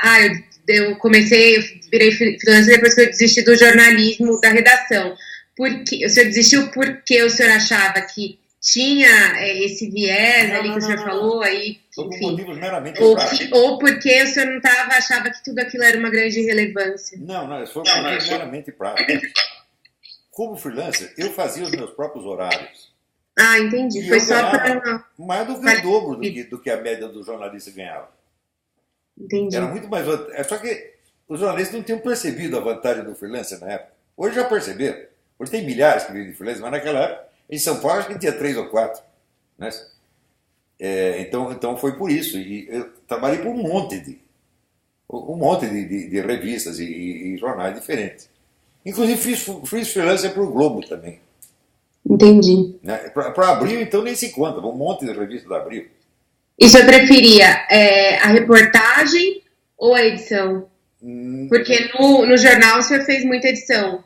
eu comecei, eu virei freelancer depois que eu desisti do jornalismo, da redação. O senhor desistiu porque o senhor achava que tinha esse viés ali que o senhor falou, aí, enfim, motivos meramente práticos. Ou porque o senhor não achava que tudo aquilo era uma grande relevância? Não, isso foi motivos meramente práticos. Como freelancer, eu fazia os meus próprios horários. Entendi. E foi só para... mais do que o dobro do que a média do jornalista ganhava. Entendi. Era muito mais... Só que os jornalistas não tinham percebido a vantagem do freelancer na época. Hoje já perceberam. Hoje tem milhares que vivem de freelancer, mas naquela época, em São Paulo, acho que tinha 3 ou 4. Né? Então foi por isso. E eu trabalhei por um monte de revistas e jornais diferentes. Inclusive fiz freelancer para o Globo também. Entendi. Né? Para Abril, então, nem se conta. Um monte de revistas da Abril. E você preferia a reportagem ou a edição? Porque no jornal o senhor fez muita edição.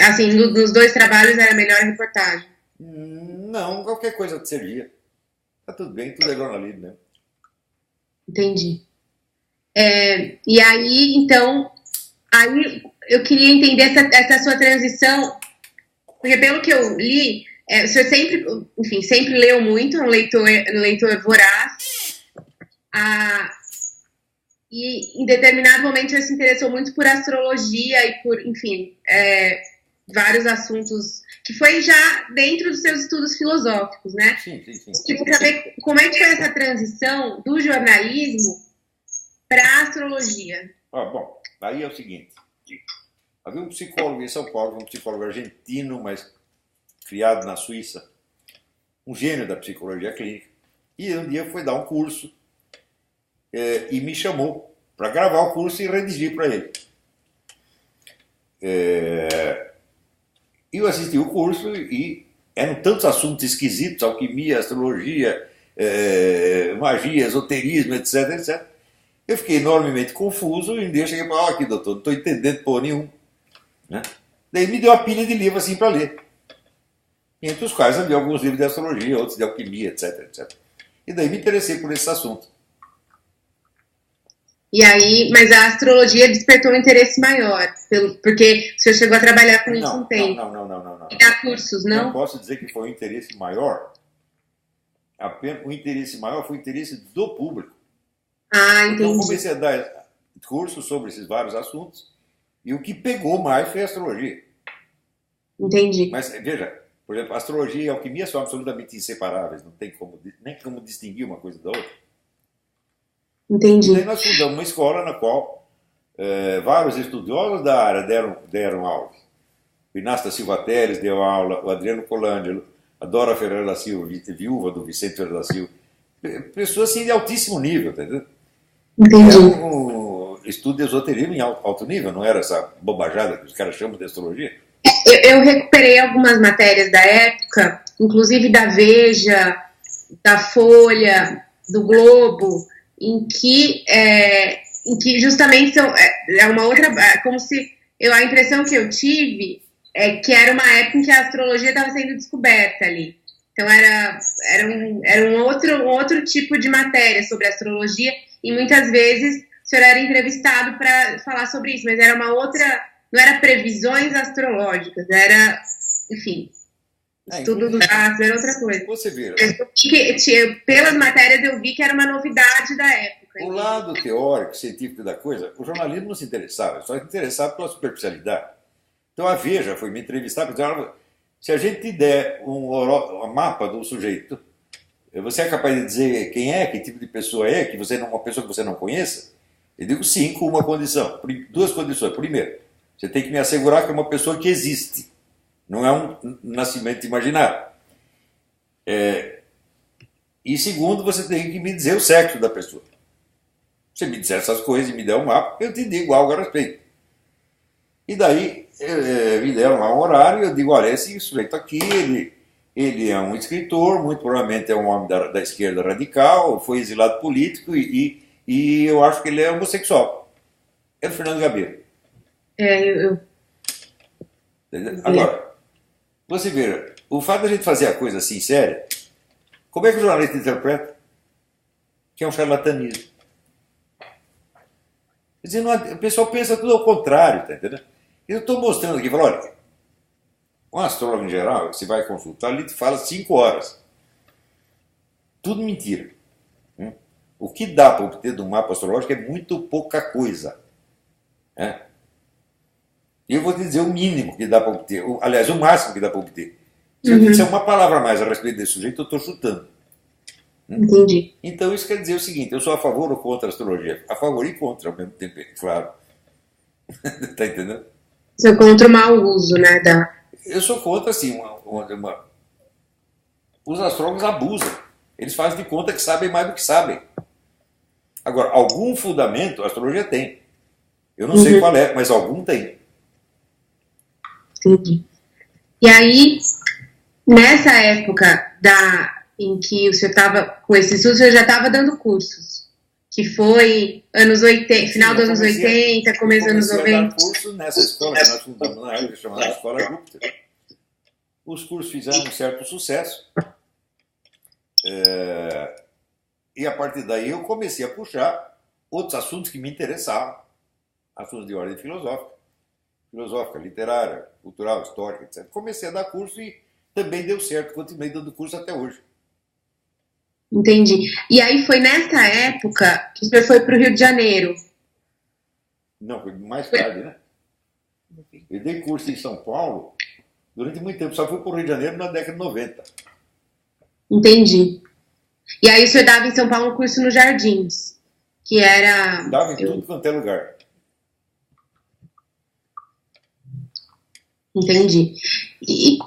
Assim, nos dois trabalhos era melhor a reportagem? Não, qualquer coisa te servia. Tá tudo bem, tudo é jornalismo, né? Entendi. E aí, então, eu queria entender essa sua transição, porque pelo que eu li, o senhor sempre leu muito, é um leitor voraz, e em determinado momento ele se interessou muito por astrologia e por, enfim, vários assuntos que foi já dentro dos seus estudos filosóficos, né? Sim. Queria saber como é que foi essa transição do jornalismo para a astrologia. Bom, aí é o seguinte, havia um psicólogo em São Paulo, um psicólogo argentino, mas criado na Suíça, um gênio da psicologia clínica, e um dia foi dar um curso e me chamou para gravar o curso e redigir para ele. Eu assisti o curso e eram tantos assuntos esquisitos, alquimia, astrologia, magia, esoterismo, etc. Eu fiquei enormemente confuso e um dia eu cheguei e falei, aqui doutor, não estou entendendo porra nenhum. Né? Daí me deu uma pilha de livros assim para ler. Entre os quais havia alguns livros de astrologia, outros de alquimia, etc. E daí me interessei por esse assunto. E aí, mas a astrologia despertou um interesse maior, porque o senhor chegou a trabalhar com isso um tempo. Não. E dar cursos, não? Não posso dizer que foi um interesse maior. O interesse maior foi o interesse do público. Entendi. Então comecei a dar cursos sobre esses vários assuntos e o que pegou mais foi a astrologia. Entendi. Mas veja, por exemplo, a astrologia e a alquimia são absolutamente inseparáveis, não tem nem como distinguir uma coisa da outra. Entendi. E daí nós fundamos uma escola na qual vários estudiosos da área deram aula. O Inácio da Silva Teles deu aula, o Adriano Colangelo, a Dora Ferreira da Silva, viúva do Vicente Ferreira da Silva. Pessoas assim de altíssimo nível, entendeu? Entendi. Era um estudo de esoterismo em alto nível, não era essa bobajada que os caras chamam de astrologia. Eu recuperei algumas matérias da época, inclusive da Veja, da Folha, do Globo, em que justamente é uma outra, como se a impressão que eu tive é que era uma época em que a astrologia estava sendo descoberta ali. Então era um outro tipo de matéria sobre astrologia e muitas vezes o senhor era entrevistado para falar sobre isso, mas era uma outra, não era previsões astrológicas, era, enfim, estudo do astro, era outra coisa. Você vê. Pelas matérias eu vi que era uma novidade da época. O lado teórico, científico da coisa, o jornalismo não se interessava, só se interessava pela superficialidade. Então a Veja foi me entrevistar e disse, se a gente te der um mapa do sujeito, você é capaz de dizer quem é, que tipo de pessoa é, que você não, uma pessoa que você não conheça? Eu digo sim, com uma condição. Duas condições. Primeiro, você tem que me assegurar que é uma pessoa que existe. Não é um nascimento imaginário. E segundo, você tem que me dizer o sexo da pessoa. Você me disser essas coisas e me der um mapa, eu te digo algo a respeito. E daí me deram lá um horário e eu digo, olha, esse sujeito aqui, ele é um escritor, muito provavelmente é um homem da esquerda radical, foi exilado político e eu acho que ele é homossexual. É o Fernando Gabeira. Agora, você vê, o fato de a gente fazer a coisa assim séria, como é que o jornalista interpreta? Que é um charlatanismo. Quer dizer, o pessoal pensa tudo ao contrário, tá entendendo? Eu estou mostrando aqui, falando, olha, um astrólogo em geral, você vai consultar, ele te fala 5 horas. Tudo mentira. O que dá para obter de um mapa astrológico é muito pouca coisa. E eu vou te dizer o mínimo que dá para obter, aliás, o máximo que dá para obter. Se eu disser uma palavra a mais a respeito desse sujeito, eu estou chutando. Entendi. Então isso quer dizer o seguinte, eu sou a favor ou contra a astrologia? A favor e contra ao mesmo tempo, claro. Tá entendendo? Você é contra o mau uso, né? Eu sou contra, assim, os astrólogos abusam. Eles fazem de conta que sabem mais do que sabem. Agora, algum fundamento a astrologia tem. Eu não sei qual é, mas algum tem. Entendi. E aí, nessa época em que o senhor estava com esse estudo, o senhor já estava dando cursos, que foi anos 80, final dos anos 80, começo dos anos 90. Eu comecei a dar curso nessa escola que nós fundamos na época, chamada Escola Júpiter. Os cursos fizeram um certo sucesso. E a partir daí eu comecei a puxar outros assuntos que me interessavam. Assuntos de ordem filosófica, literária, cultural, histórica, etc. Comecei a dar curso e também deu certo. Continuei dando curso até hoje. Entendi. E aí foi nessa época que o senhor foi para o Rio de Janeiro? Não, foi mais tarde, né? Eu dei curso em São Paulo durante muito tempo. Só fui para o Rio de Janeiro na década de 90. Entendi. E aí o senhor dava em São Paulo um curso nos Jardins, que era... Dava em tudo quanto é lugar. Entendi. E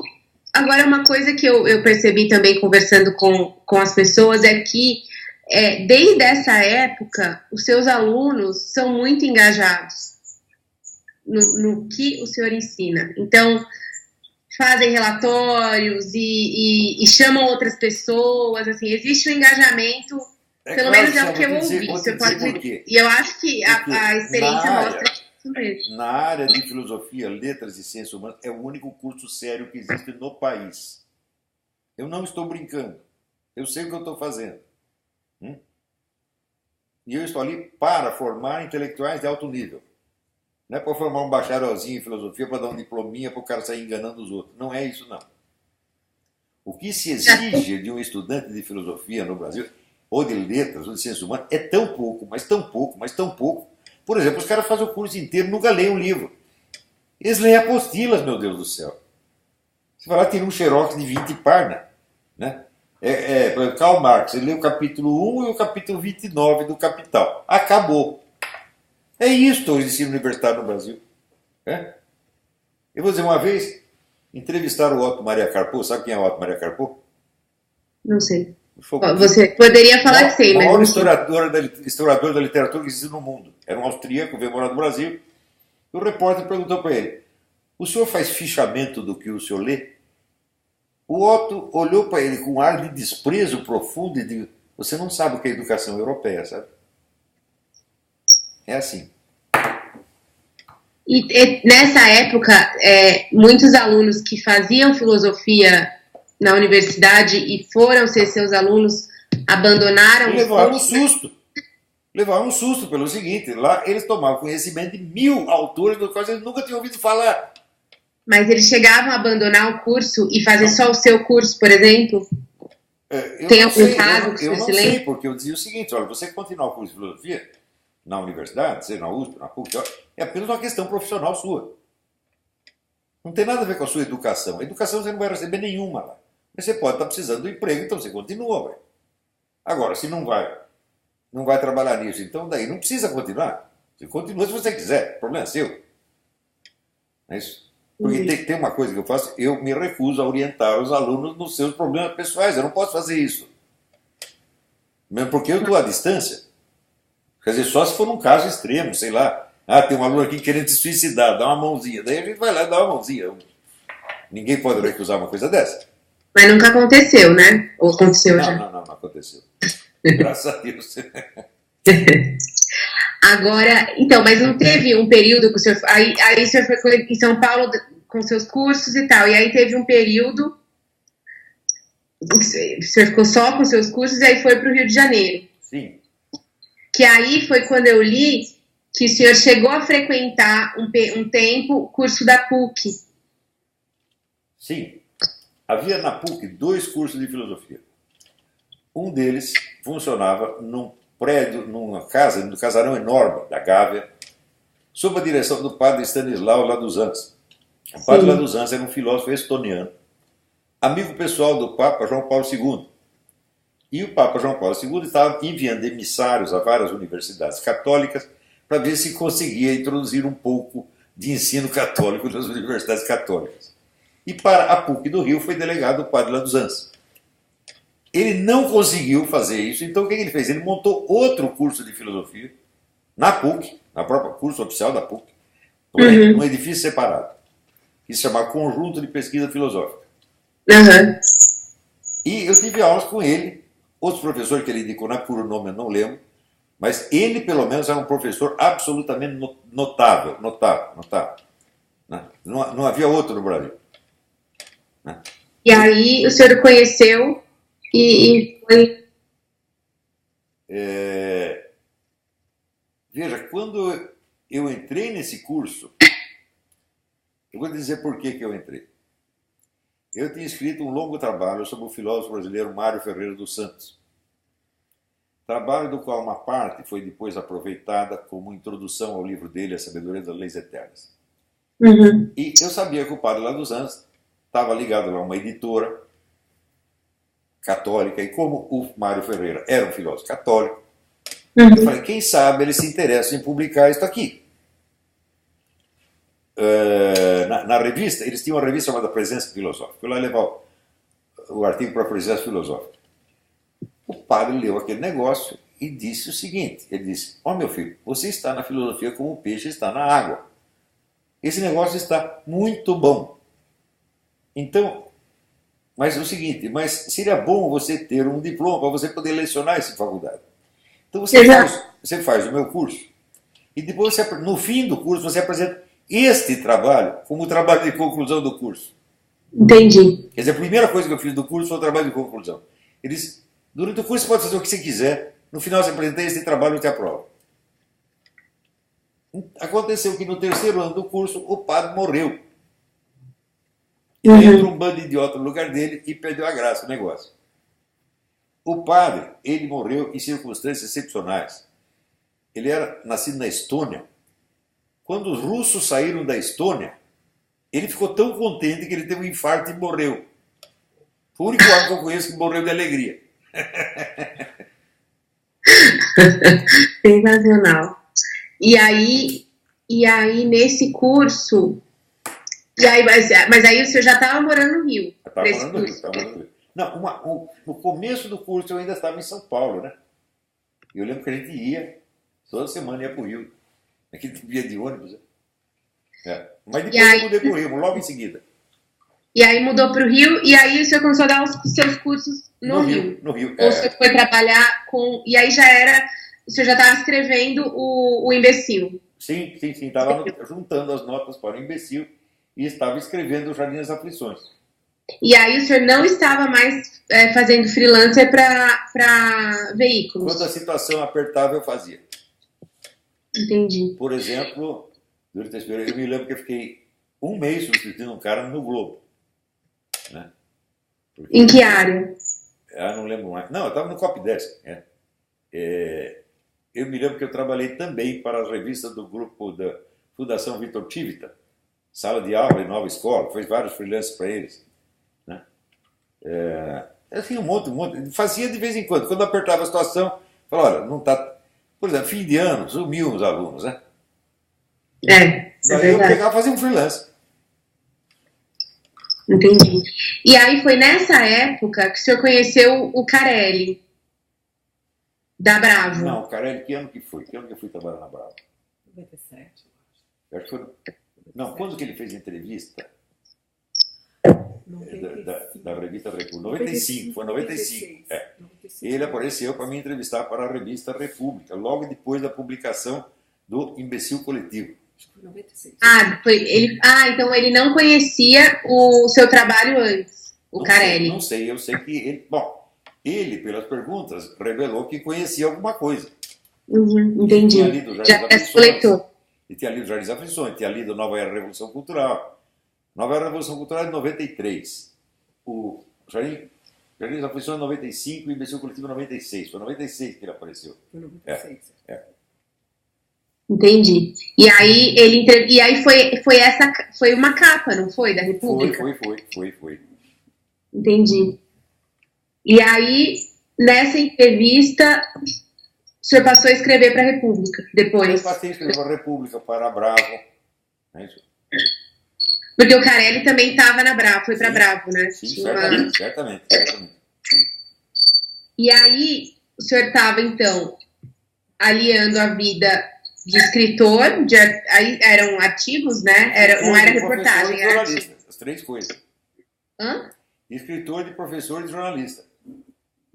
agora uma coisa que eu percebi também conversando com as pessoas é que desde essa época os seus alunos são muito engajados no que o senhor ensina. Então, fazem relatórios e chamam outras pessoas, assim, existe um engajamento, pelo menos é o que eu ouvi. E eu acho que a experiência mostra isso mesmo. Na área de filosofia, letras e ciências humanas, é o único curso sério que existe no país. Eu não estou brincando. Eu sei o que eu estou fazendo. E eu estou ali para formar intelectuais de alto nível. Não é para formar um bacharelzinho em filosofia para dar um diplominha para o cara sair enganando os outros. Não é isso, não. O que se exige de um estudante de filosofia no Brasil, ou de letras, ou de ciências humanas, é tão pouco, mas tão pouco, mas tão pouco. Por exemplo, os caras fazem o curso inteiro, nunca leem um livro. Eles leem apostilas, meu Deus do céu. Você vai lá, tem um xerox de 20 páginas. Né? Por exemplo, Karl Marx, ele lê o capítulo 1 e o capítulo 29 do Capital. Acabou. É isso o ensino universitário no Brasil. Eu vou dizer, uma vez, entrevistaram o Otto Maria Carpo. Sabe quem é o Otto Maria Carpo? Não sei. Você poderia falar que sei, mas... O maior historiador da literatura que existe no mundo. Era um austríaco, veio morar no Brasil. E o repórter perguntou para ele, o senhor faz fichamento do que o senhor lê? O Otto olhou para ele com um ar de desprezo profundo e disse, você não sabe o que é educação europeia, sabe? É assim. E nessa época, muitos alunos que faziam filosofia na universidade e foram ser seus alunos abandonaram levaram um susto. Levaram um susto pelo seguinte, lá eles tomavam conhecimento de 1000 autores dos quais eles nunca tinham ouvido falar. Mas eles chegavam a abandonar o curso e fazer só o seu curso, por exemplo? Tem algum caso que eu não sei, porque eu dizia o seguinte, olha, você continuar o curso de filosofia na universidade, seja na USP, na PUC, é apenas uma questão profissional sua. Não tem nada a ver com a sua educação. A educação você não vai receber nenhuma lá. Mas você pode estar precisando do emprego, então você continua. Véio. Agora, se não vai trabalhar nisso, então daí não precisa continuar. Você continua se você quiser, o problema é seu. É isso. Porque tem uma coisa que eu faço, eu me recuso a orientar os alunos nos seus problemas pessoais, eu não posso fazer isso. Mesmo porque eu estou à distância. Quer dizer, só se for um caso extremo, sei lá. Ah, tem um aluno aqui querendo se suicidar, dá uma mãozinha. Daí a gente vai lá e dá uma mãozinha. Ninguém pode recusar uma coisa dessa. Mas nunca aconteceu, né? Ou aconteceu Não, já? não aconteceu. Graças a Deus. Agora, então, mas não teve um período que o senhor. Aí o senhor ficou em São Paulo com seus cursos e tal. E aí teve um período. O senhor ficou só com seus cursos e aí foi para o Rio de Janeiro. Sim. Que aí foi quando eu li que o senhor chegou a frequentar um tempo o curso da PUC. Sim. Havia na PUC 2 cursos de filosofia. Um deles funcionava num prédio, numa casa, num casarão enorme da Gávea, sob a direção do padre Stanislau Laduzans. O padre Laduzans era um filósofo estoniano, amigo pessoal do Papa João Paulo II. E o Papa João Paulo II estava enviando emissários a várias universidades católicas para ver se conseguia introduzir um pouco de ensino católico nas universidades católicas. E para a PUC do Rio foi delegado o padre Laduzans. Ele não conseguiu fazer isso, então o que ele fez? Ele montou outro curso de filosofia na PUC, na própria curso oficial da PUC, porém, num edifício separado, que se chama Conjunto de Pesquisa Filosófica. E eu tive aulas com ele, outros professores que ele indicou, não é por nome, eu não lembro, mas ele, pelo menos, era um professor absolutamente notável. Não havia outro no Brasil. E aí o senhor conheceu e foi... Veja, quando eu entrei nesse curso, eu vou dizer por que eu entrei. Eu tinha escrito um longo trabalho sobre o filósofo brasileiro Mário Ferreira dos Santos. Trabalho do qual uma parte foi depois aproveitada como introdução ao livro dele, A Sabedoria das Leis Eternas. E eu sabia que o padre Laduzans estava ligado lá a uma editora católica, e como o Mário Ferreira era um filósofo católico, eu falei, quem sabe ele se interessa em publicar isso aqui. Na revista, eles tinham uma revista chamada Presença Filosófica. Fui lá levar o artigo para a Presença Filosófica. O padre leu aquele negócio e disse o seguinte, ele disse, meu filho, você está na filosofia como o peixe está na água. Esse negócio está muito bom. Então, mas é o seguinte, mas seria bom você ter um diploma para você poder lecionar essa faculdade. Então você faz o meu curso e depois, no fim do curso, você apresenta este trabalho como o trabalho de conclusão do curso. Entendi. Quer dizer, a primeira coisa que eu fiz do curso foi o trabalho de conclusão. Ele disse, durante o curso você pode fazer o que você quiser, no final você apresenta este trabalho e te aprova. Aconteceu que no 3º ano do curso, o padre morreu. Entrou um bando de idiota no lugar dele e perdeu a graça o negócio. O padre, ele morreu em circunstâncias excepcionais. Ele era nascido na Estônia. Quando os russos saíram da Estônia, ele ficou tão contente que ele teve um infarto e morreu. Foi o único homem que eu conheço que morreu de alegria. Sensacional. E aí nesse curso... mas aí o senhor já estava morando no Rio? Estava morando no Rio. Não, no começo do curso eu ainda estava em São Paulo, né? E eu lembro que a gente ia, toda semana ia para o Rio. Aquele dia de ônibus. Mas depois eu mudei para o Rio, logo em seguida. E aí mudou para o Rio, e aí o senhor começou a dar os seus cursos no Rio. No Rio. Ou o senhor foi trabalhar com... E aí o senhor já estava escrevendo o Imbecil. Sim. Estava juntando as notas para o Imbecil e estava escrevendo o Jardim das Aflições. E aí o senhor não estava mais fazendo freelancer para veículos? Quando a situação apertava, eu fazia. Entendi. Por exemplo, durante a experiência, eu me lembro que eu fiquei um mês substituindo um cara no Globo. Né? Em que área? Não lembro mais. Não, eu estava no COP10. Eu me lembro que eu trabalhei também para as revistas do grupo da Fundação Vitor Tivita, Sala de Aula e Nova Escola, fez vários freelances para eles. Né? Assim, um monte. Fazia de vez em quando. Quando apertava a situação, falava, olha, não está... Por exemplo, fim de ano, sumiam os alunos, né? Daí eu pegava e fazia um freelance. Entendi. E aí foi nessa época que o senhor conheceu o Carelli. Da Bravo. Não, Carelli, que ano que foi? Que ano que eu fui trabalhar na Bravo? 97, Eu acho que foi... Não, quando que ele fez a entrevista? Da revista República? 95, foi 95. 95. Ele apareceu para me entrevistar para a revista República, logo depois da publicação do Imbecil Coletivo. Acho que foi 96. Então ele não conhecia o seu trabalho antes, o Carelli. Não sei, eu sei que ele... Bom, ele, pelas perguntas, revelou que conhecia alguma coisa. Entendi. Tinha lido Já coletou. E tinha lido Jardim das Aflições, tinha lido Nova Era Revolução Cultural. Nova Era Revolução Cultural é de 93. O Jardim das Aflições é 95 e o Imbecil Coletivo é 96. Foi 96 que ele apareceu. Foi 96. Entendi. E aí foi uma capa, não foi, da República? Foi. Entendi. E aí, nessa entrevista, o senhor passou a escrever para a República depois? Eu passei a escrever para a República, para a Bravo. É isso. Porque o Carelli também estava na Bravo, foi para Bravo, né? Sim, certamente. E aí, o senhor estava, então, aliando a vida de escritor, aí eram artigos, né? Não era reportagem, era artigo. As três coisas. Hã? Escritor, de professor e de jornalista.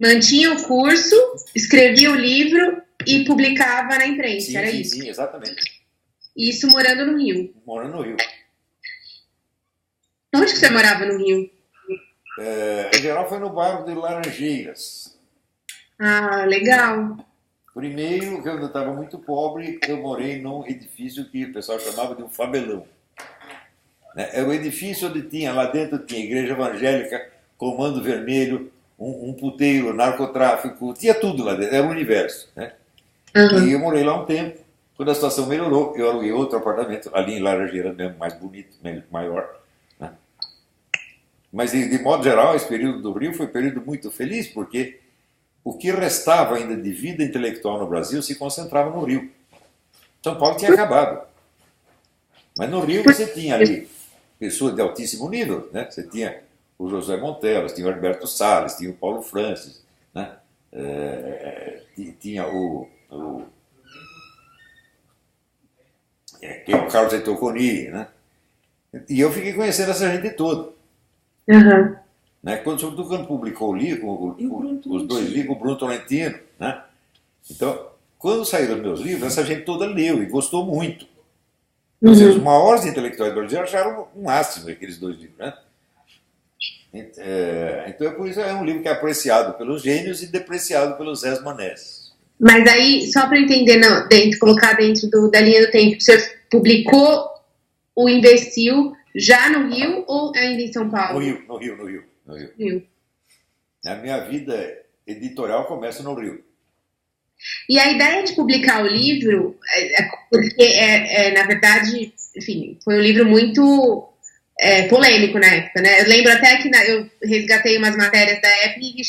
Mantinha o curso, escrevia o livro e publicava na imprensa, era isso? Sim, exatamente. Isso morando no Rio? Morando no Rio. Onde que você morava no Rio? Em geral foi no bairro de Laranjeiras. Ah, legal. Primeiro, quando eu estava muito pobre, eu morei num edifício que o pessoal chamava de um fabelão. Era um edifício onde lá dentro tinha igreja evangélica, comando vermelho, um puteiro, narcotráfico, tinha tudo lá dentro, era um universo. Né? E eu morei lá um tempo. Quando a situação melhorou, eu aluguei outro apartamento, ali em Laranjeiras mesmo, mais bonito, maior. Né? Mas, de modo geral, esse período do Rio foi um período muito feliz, porque o que restava ainda de vida intelectual no Brasil se concentrava no Rio. São Paulo tinha acabado. Mas no Rio você tinha ali pessoas de altíssimo nível. Né? Você tinha o José Montella, tinha o Alberto Salles, tinha o Paulo Francis, né? Tinha o Carlos Heitor Coni, né? E eu fiquei conhecendo essa gente toda. Né? Sobretudo quando publicou o livro, os dois livros, o Bruno Tolentino. Né? Então, quando saíram os meus livros, essa gente toda leu e gostou muito. Ou seja, os maiores intelectuais brasileiros acharam um máximo aqueles dois livros. Né? Então, por isso é um livro que é apreciado pelos gênios e depreciado pelos Zés Manés. Mas aí, só para entender, colocar dentro da linha do tempo, você publicou o Imbecil já no Rio ou ainda em São Paulo? No Rio. A minha vida editorial começa no Rio. E a ideia de publicar o livro, porque na verdade, enfim, foi um livro muito polêmico na época, né? Eu lembro até que eu resgatei umas matérias da época que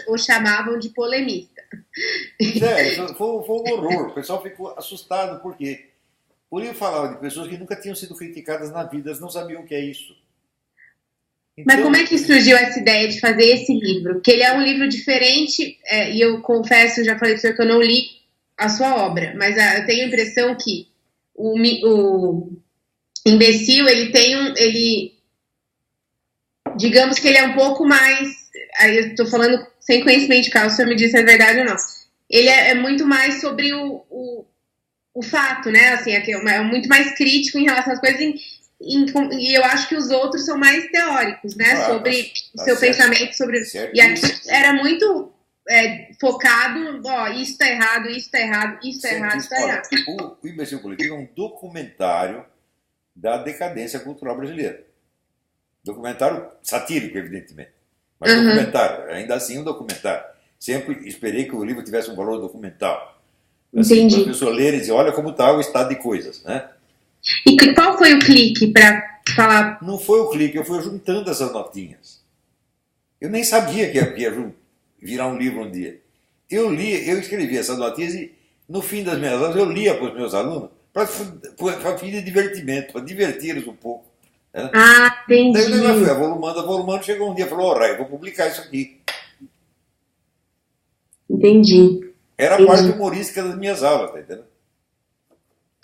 o chamavam de polemista. Foi um horror. O pessoal ficou assustado porque o livro falava de pessoas que nunca tinham sido criticadas na vida, elas não sabiam o que é isso. Então, mas como é que surgiu essa ideia de fazer esse livro? Porque ele é um livro diferente, e eu confesso, já falei para você que eu não li a sua obra, mas eu tenho a impressão que o Imbecil, digamos que ele é um pouco mais, aí eu estou falando sem conhecimento de causa, se o senhor me diz se é verdade ou não. Ele é muito mais sobre o fato, né? Assim, é muito mais crítico em relação às coisas, e eu acho que os outros são mais teóricos, né? Sobre o seu pensamento sobre. E aqui era muito focado, isso tá errado, isso tá errado, isso tá errado, isso tá errado. O Imbecil Coletivo é um documentário da decadência cultural brasileira. Documentário satírico, evidentemente. Mas documentário, ainda assim um documentário. Sempre esperei que o livro tivesse um valor documental. Assim, para as pessoas lerem e dizer, olha como está o estado de coisas, né? E qual foi o clique para falar? Não foi o clique, eu fui juntando essas notinhas. Eu nem sabia que ia virar um livro um dia. Eu escrevi essas notinhas e no fim das minhas aulas eu lia para os meus alunos para fim de divertimento, para diverti-los um pouco. Né? Ah, entendi. Daí o negócio foi avolumando, chegou um dia e falou, eu vou publicar isso aqui. Entendi. era a parte humorística das minhas aulas, tá entendendo?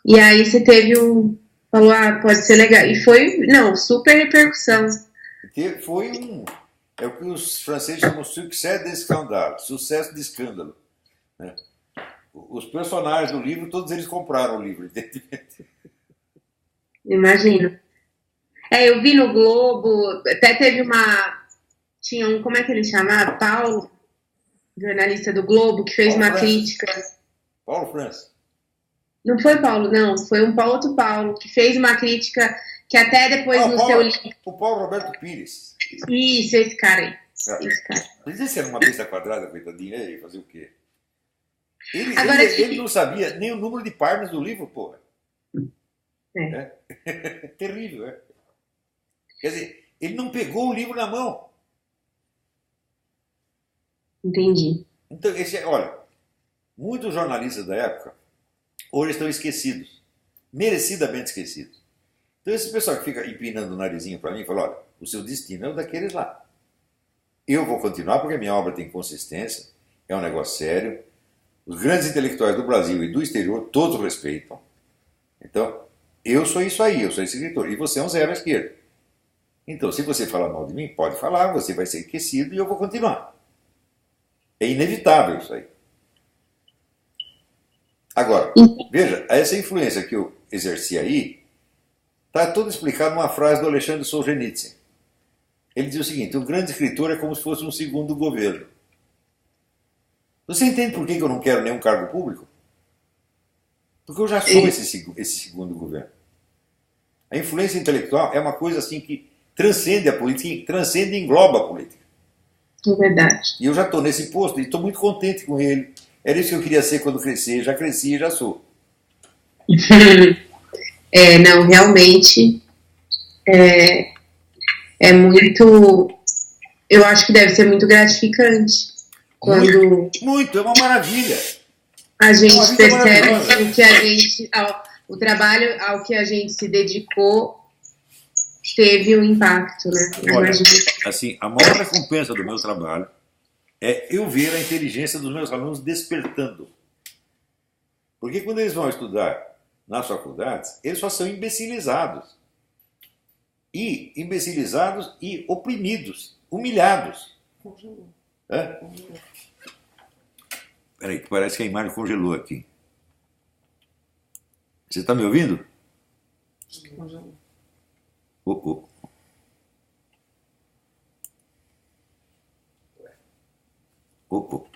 E aí você teve um. Falou, pode ser legal. E foi, não, super repercussão. Porque foi é o que os franceses chamam de succès d'escandale, sucesso de escândalo. Né? Os personagens do livro, todos eles compraram o livro, evidentemente. Imagino. Eu vi no Globo, até teve tinha como é que ele chamava? Paulo, jornalista do Globo, que fez uma crítica. Paulo França. Não foi Paulo, não, foi outro Paulo, que fez uma crítica que até depois no seu livro. O Paulo Roberto Pires. Isso, esse cara aí. Esse cara. Mas esse era uma besta quadrada, coitadinho, ia fazer o quê? Ele não sabia nem o número de páginas do livro, porra. Terrível, é. Quer dizer, ele não pegou o livro na mão. Entendi. Então, olha, muitos jornalistas da época hoje estão esquecidos, merecidamente esquecidos. Então esse pessoal que fica empinando o narizinho para mim, fala, olha, o seu destino é o daqueles lá. Eu vou continuar porque a minha obra tem consistência, é um negócio sério. Os grandes intelectuais do Brasil e do exterior todos respeitam. Então, eu sou isso aí, eu sou esse escritor, e você é um zero à esquerda. Então, se você falar mal de mim, pode falar, você vai ser esquecido e eu vou continuar. É inevitável isso aí. Agora, veja, essa influência que eu exerci aí está tudo explicado numa frase do Alexandre Solzhenitsyn. Ele diz o seguinte: um grande escritor é como se fosse um segundo governo. Você entende por que eu não quero nenhum cargo público? Porque eu já sou esse segundo governo. A influência intelectual é uma coisa assim que transcende a política, transcende e engloba a política. É verdade. E eu já estou nesse posto e estou muito contente com ele. Era isso que eu queria ser quando crescer, já cresci e já sou. Não, realmente é muito. Eu acho que deve ser muito gratificante quando. Muito, é uma maravilha. A gente percebe que o trabalho ao que a gente se dedicou teve um impacto, né? Olha, assim, a maior recompensa do meu trabalho é eu ver a inteligência dos meus alunos despertando. Porque quando eles vão estudar nas faculdades, eles só são imbecilizados. Imbecilizados e oprimidos, humilhados. Congelou. Peraí, que parece que a imagem congelou aqui. Você está me ouvindo? Congelou. Oh.